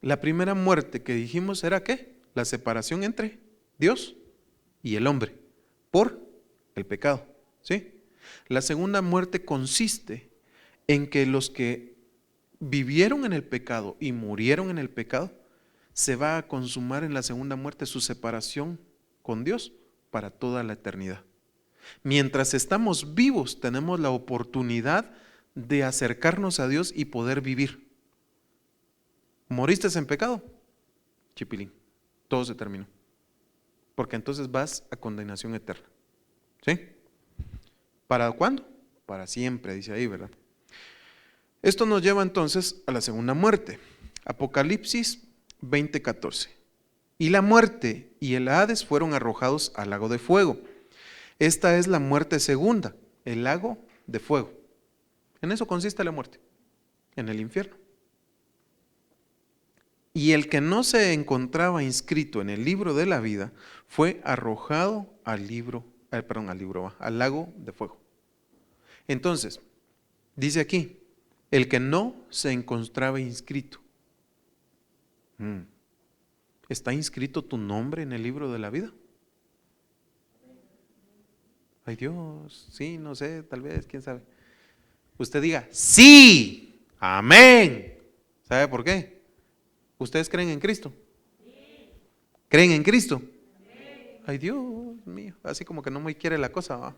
La primera muerte que dijimos era ¿qué? La separación entre Dios y el hombre por el pecado, ¿sí? La segunda muerte consiste en que los que vivieron en el pecado y murieron en el pecado, se va a consumar en la segunda muerte su separación con Dios para toda la eternidad. Mientras estamos vivos, tenemos la oportunidad de acercarnos a Dios y poder vivir. ¿Moriste en pecado? Chipilín, todo se terminó. Porque entonces vas a condenación eterna. ¿Sí? ¿Para cuándo? Para siempre, dice ahí, ¿verdad? Esto nos lleva entonces a la segunda muerte. Apocalipsis 20:14. Y la muerte y el Hades fueron arrojados al lago de fuego. Esta es la muerte segunda, el lago de fuego. En eso consiste la muerte, en el infierno. Y el que no se encontraba inscrito en el libro de la vida fue arrojado al lago de fuego. Entonces, dice aquí, el que no se encontraba inscrito. ¿Está inscrito tu nombre en el libro de la vida? Ay Dios, sí, no sé, tal vez, quién sabe. Usted diga, sí, amén. ¿Sabe por qué? ¿Ustedes creen en Cristo? ¿Creen en Cristo? Ay Dios mío, así como que no me quiere la cosa, ¿va?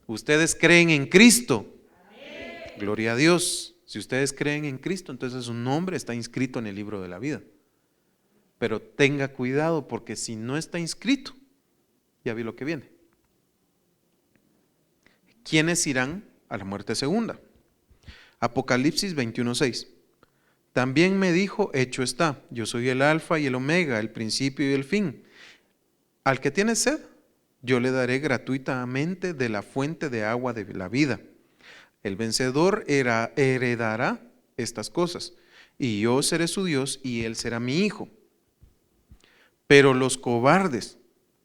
¿Ustedes creen en Cristo? Gloria a Dios. Si ustedes creen en Cristo, entonces su nombre está inscrito en el libro de la vida. Pero tenga cuidado, porque si no está inscrito, ya vi lo que viene. ¿Quiénes irán a la muerte segunda? Apocalipsis 21:6. También me dijo, hecho está, yo soy el alfa y el omega, el principio y el fin. Al que tiene sed, yo le daré gratuitamente de la fuente de agua de la vida. El vencedor heredará estas cosas, y yo seré su Dios y él será mi hijo. Pero los cobardes,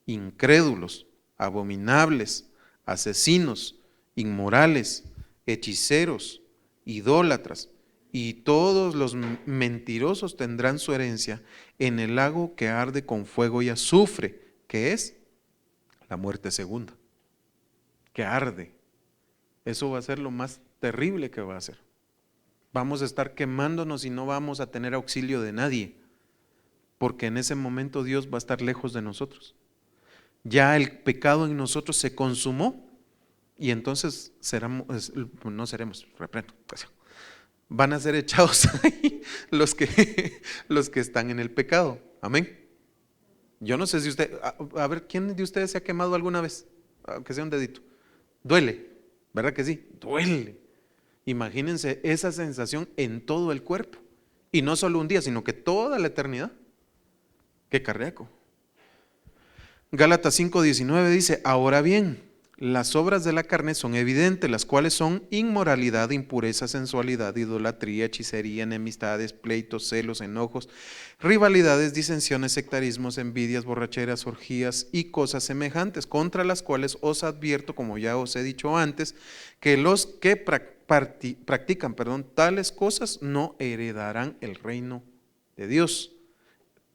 incrédulos, abominables, asesinos, inmorales, hechiceros, idólatras y todos los mentirosos tendrán su herencia en el lago que arde con fuego y azufre, que es la muerte segunda, que arde. Eso va a ser lo más terrible que va a ser. Vamos a estar quemándonos y no vamos a tener auxilio de nadie, porque en ese momento Dios va a estar lejos de nosotros. Ya el pecado en nosotros se consumó y entonces van a ser echados ahí los que están en el pecado. Amén. Yo no sé si usted, a ver, ¿quién de ustedes se ha quemado alguna vez? Aunque sea un dedito. Duele, ¿verdad que sí? Duele. Imagínense esa sensación en todo el cuerpo. Y no solo un día, sino que toda la eternidad. Qué cardíaco. Gálatas 5:19 dice, ahora bien, las obras de la carne son evidentes, las cuales son inmoralidad, impureza, sensualidad, idolatría, hechicería, enemistades, pleitos, celos, enojos, rivalidades, disensiones, sectarismos, envidias, borracheras, orgías y cosas semejantes, contra las cuales os advierto, como ya os he dicho antes, que los que practican tales cosas no heredarán el reino de Dios.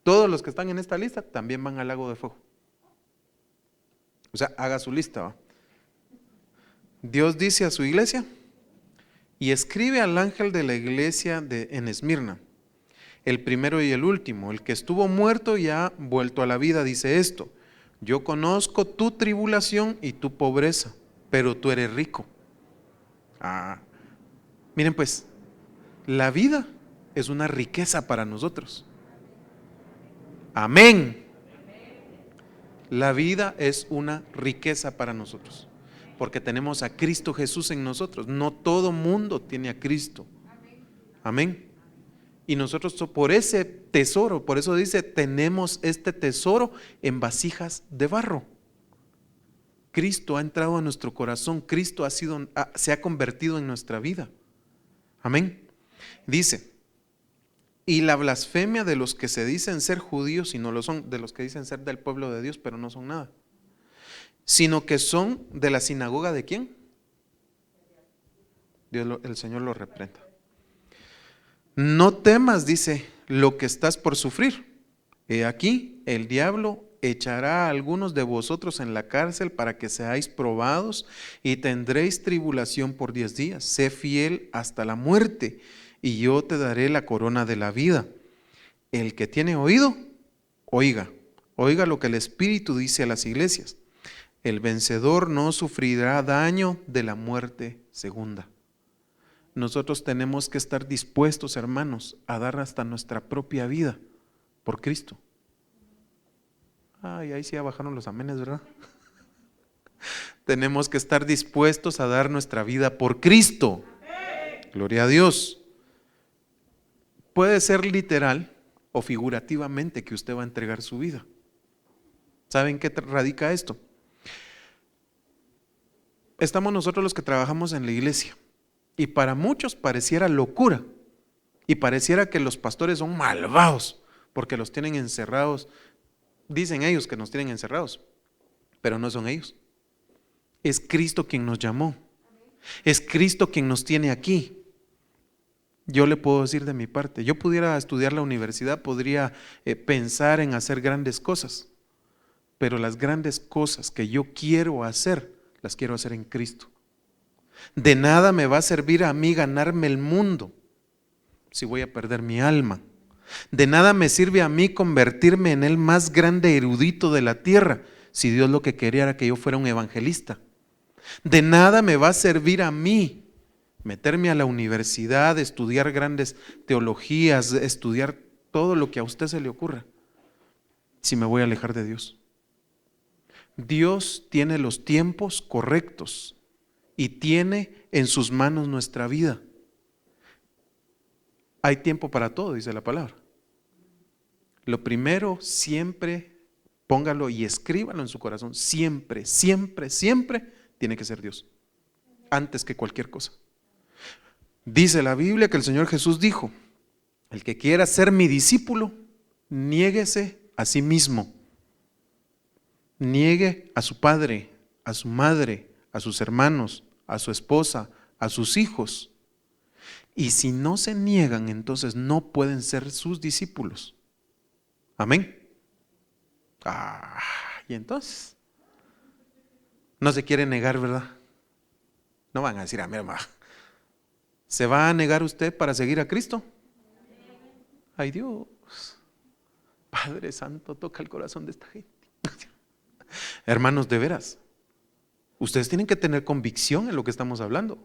Todos los que están en esta lista también van al lago de fuego. O sea, haga su lista, ¿va? Dios dice a su iglesia, y escribe al ángel de la iglesia en Esmirna, el primero y el último, el que estuvo muerto y ha vuelto a la vida, dice esto: yo conozco tu tribulación y tu pobreza, pero tú eres rico. Miren pues, la vida es una riqueza para nosotros. Amén. La vida es una riqueza para nosotros, porque tenemos a Cristo Jesús en nosotros. No todo mundo tiene a Cristo. Amén. Y nosotros por ese tesoro, por eso dice, tenemos este tesoro en vasijas de barro. Cristo ha entrado a nuestro corazón, Cristo se ha convertido en nuestra vida. Amén. Dice: y la blasfemia de los que se dicen ser judíos y no lo son, de los que dicen ser del pueblo de Dios pero no son nada, sino que son de la sinagoga ¿de quién? El Señor lo reprenda. No temas, dice, lo que estás por sufrir. He aquí, el diablo echará a algunos de vosotros en la cárcel para que seáis probados y tendréis tribulación por 10 días. Sé fiel hasta la muerte y yo te daré la corona de la vida. El que tiene oído, oiga. Oiga lo que el Espíritu dice a las iglesias. El vencedor no sufrirá daño de la muerte segunda. Nosotros tenemos que estar dispuestos, hermanos, a dar hasta nuestra propia vida por Cristo. Ahí sí ya bajaron los amenes, ¿verdad? Tenemos que estar dispuestos a dar nuestra vida por Cristo. Gloria a Dios. Puede ser literal o figurativamente que usted va a entregar su vida. ¿Saben qué radica esto? Estamos nosotros los que trabajamos en la iglesia y para muchos pareciera locura y pareciera que los pastores son malvados porque los tienen encerrados. Dicen ellos que nos tienen encerrados, pero no son ellos. Es Cristo quien nos llamó. Es Cristo quien nos tiene aquí. Yo le puedo decir de mi parte, yo pudiera estudiar la universidad, podría pensar en hacer grandes cosas, pero las grandes cosas que yo quiero hacer, las quiero hacer en Cristo. De nada me va a servir a mí ganarme el mundo si voy a perder mi alma. De nada me sirve a mí convertirme en el más grande erudito de la tierra si Dios lo que quería era que yo fuera un evangelista. De nada me va a servir a mí meterme a la universidad, estudiar grandes teologías, estudiar todo lo que a usted se le ocurra, si me voy a alejar de Dios. Dios tiene los tiempos correctos y tiene en sus manos nuestra vida. Hay tiempo para todo, dice la palabra. Lo primero, siempre póngalo y escríbalo en su corazón. Siempre, siempre, siempre tiene que ser Dios, antes que cualquier cosa. Dice la Biblia que el Señor Jesús dijo: el que quiera ser mi discípulo, niéguese a sí mismo. Niegue a su padre, a su madre, a sus hermanos, a su esposa, a sus hijos. Y si no se niegan, entonces no pueden ser sus discípulos. Amén. Y entonces no se quiere negar, ¿verdad? No van a decir amén, hermano. ¿Se va a negar usted para seguir a Cristo? Ay Dios, Padre Santo, toca el corazón de esta gente. Hermanos, de veras, ustedes tienen que tener convicción en lo que estamos hablando.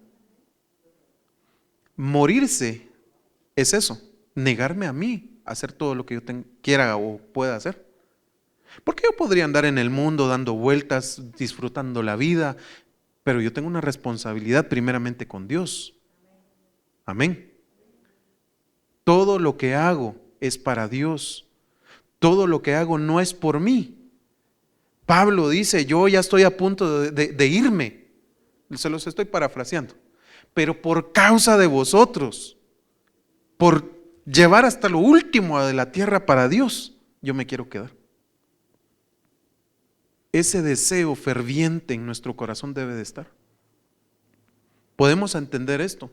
Morirse es eso, negarme a mí, hacer todo lo que yo quiera o pueda hacer. Porque yo podría andar en el mundo dando vueltas, disfrutando la vida, pero yo tengo una responsabilidad primeramente con Dios. Amén. Todo lo que hago es para Dios. Todo lo que hago no es por mí. Pablo dice: yo ya estoy a punto de irme. Se los estoy parafraseando. Pero por causa de vosotros, por llevar hasta lo último de la tierra para Dios, yo me quiero quedar. Ese deseo ferviente en nuestro corazón debe de estar. Podemos entender esto.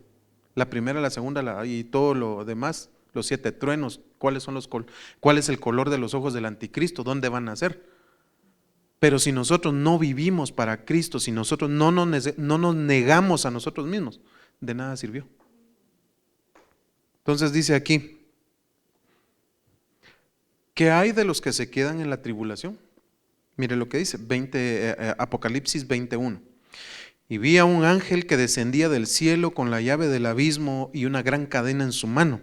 La primera, la segunda y todo lo demás, los 7 truenos, cuál es el color de los ojos del anticristo, dónde van a ser. Pero si nosotros no vivimos para Cristo, si nosotros no nos negamos a nosotros mismos, de nada sirvió. Entonces dice aquí, ¿qué hay de los que se quedan en la tribulación? Mire lo que dice, Apocalipsis 21. Y vi a un ángel que descendía del cielo con la llave del abismo y una gran cadena en su mano.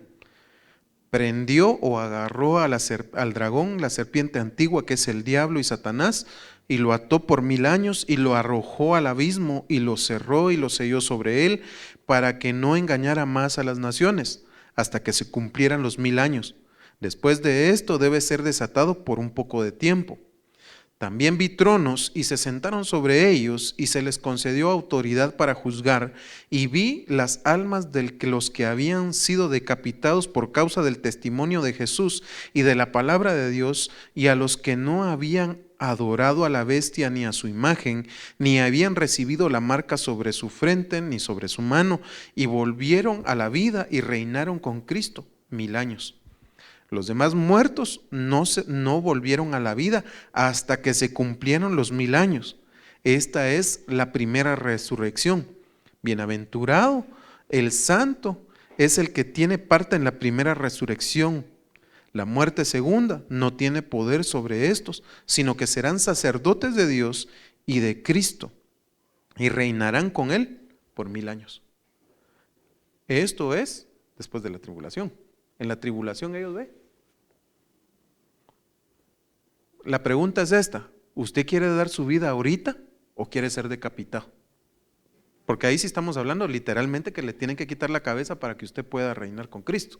Prendió o agarró al dragón, la serpiente antigua, que es el diablo y Satanás, y lo ató por 1000 años y lo arrojó al abismo y lo cerró y lo selló sobre él para que no engañara más a las naciones hasta que se cumplieran los 1000 años. Después de esto debe ser desatado por un poco de tiempo. También vi tronos y se sentaron sobre ellos y se les concedió autoridad para juzgar, y vi las almas de los que habían sido decapitados por causa del testimonio de Jesús y de la palabra de Dios, y a los que no habían adorado a la bestia ni a su imagen, ni habían recibido la marca sobre su frente ni sobre su mano, y volvieron a la vida y reinaron con Cristo 1000 años. Los demás muertos no volvieron a la vida hasta que se cumplieron los 1000 años. Esta es la primera resurrección. Bienaventurado el santo es el que tiene parte en la primera resurrección. La muerte segunda no tiene poder sobre estos, sino que serán sacerdotes de Dios y de Cristo y reinarán con Él por 1000 años. Esto es después de la tribulación. En la tribulación ellos ven. La pregunta es esta: ¿usted quiere dar su vida ahorita o quiere ser decapitado? Porque ahí sí estamos hablando literalmente que le tienen que quitar la cabeza para que usted pueda reinar con Cristo.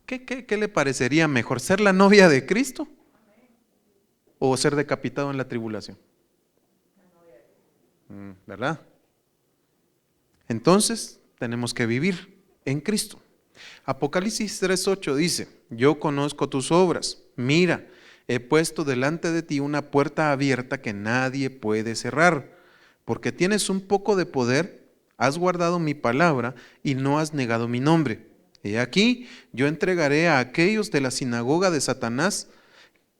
¿Qué le parecería mejor? ¿Ser la novia de Cristo o ser decapitado en la tribulación? ¿Verdad? Entonces tenemos que vivir en Cristo. Apocalipsis 3:8 dice: yo conozco tus obras, mira, he puesto delante de ti una puerta abierta que nadie puede cerrar, porque tienes un poco de poder, has guardado mi palabra y no has negado mi nombre. He aquí, yo entregaré a aquellos de la sinagoga de Satanás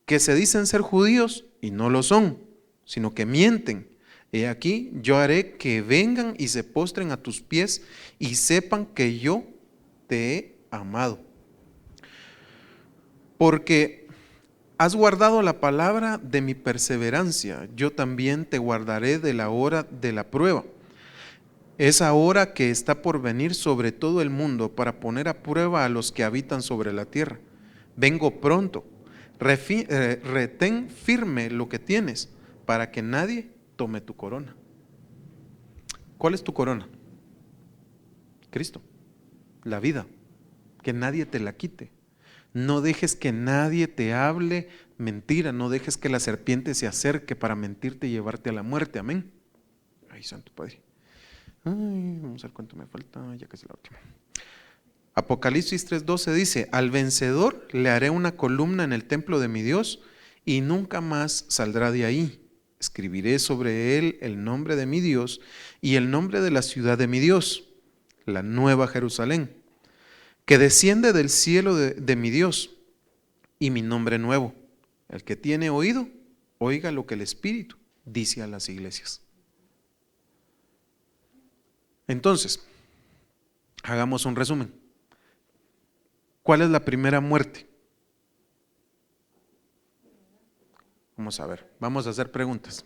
que se dicen ser judíos y no lo son, sino que mienten. He aquí, yo haré que vengan y se postren a tus pies y sepan que yo te he amado. Porque has guardado la palabra de mi perseverancia, yo también te guardaré de la hora de la prueba. Esa hora que está por venir sobre todo el mundo para poner a prueba a los que habitan sobre la tierra. Vengo pronto. Retén firme lo que tienes para que nadie tome tu corona. ¿Cuál es tu corona? Cristo, la vida, que nadie te la quite. No dejes que nadie te hable mentira, no dejes que la serpiente se acerque para mentirte y llevarte a la muerte. Amén. Ay, Santo Padre. Ay, vamos a ver cuánto me falta, ya que es la última. Apocalipsis 3:12 dice: al vencedor le haré una columna en el templo de mi Dios y nunca más saldrá de ahí. Escribiré sobre él el nombre de mi Dios y el nombre de la ciudad de mi Dios, la nueva Jerusalén, que desciende del cielo de mi Dios, y mi nombre nuevo. El que tiene oído, oiga lo que el Espíritu dice a las iglesias. Entonces, hagamos un resumen. ¿Cuál es la primera muerte? Vamos a ver, vamos a hacer preguntas.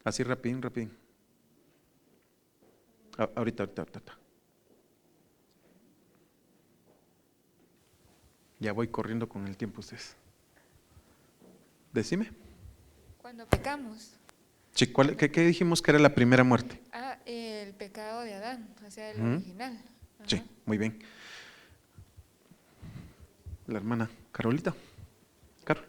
Así rapidín. Ahorita. Ya voy corriendo con el tiempo ustedes. Decime. Cuando pecamos. Sí, ¿qué dijimos que era la primera muerte? El pecado de Adán, o sea, el original. Ajá. Sí, muy bien. La hermana Carolita. Carol.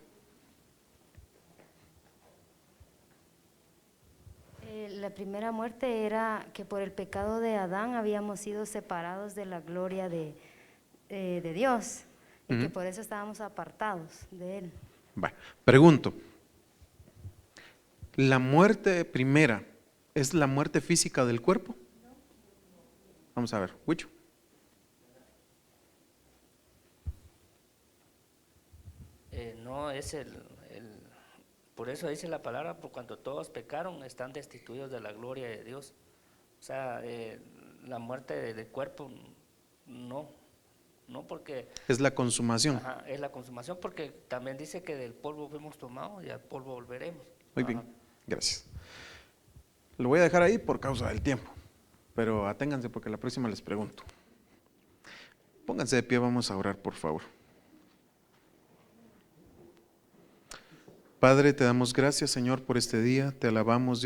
La primera muerte era que por el pecado de Adán habíamos sido separados de la gloria de Dios y que por eso estábamos apartados de Él. Bueno, pregunto, ¿la muerte primera es la muerte física del cuerpo? Vamos a ver, Huicho. No, es por eso dice la palabra, por cuanto todos pecaron, están destituidos de la gloria de Dios. O O sea, la muerte del cuerpo, no porque Es la consumación. ajá, es la consumación, porque también dice que del polvo fuimos tomados y al polvo volveremos. Muy bien, Ajá. gracias. Lo voy a dejar ahí por causa del tiempo, pero aténganse porque la próxima les pregunto. Pónganse de pie, vamos a orar, por favor. Padre, te damos gracias, Señor, por este día, te alabamos, Dios.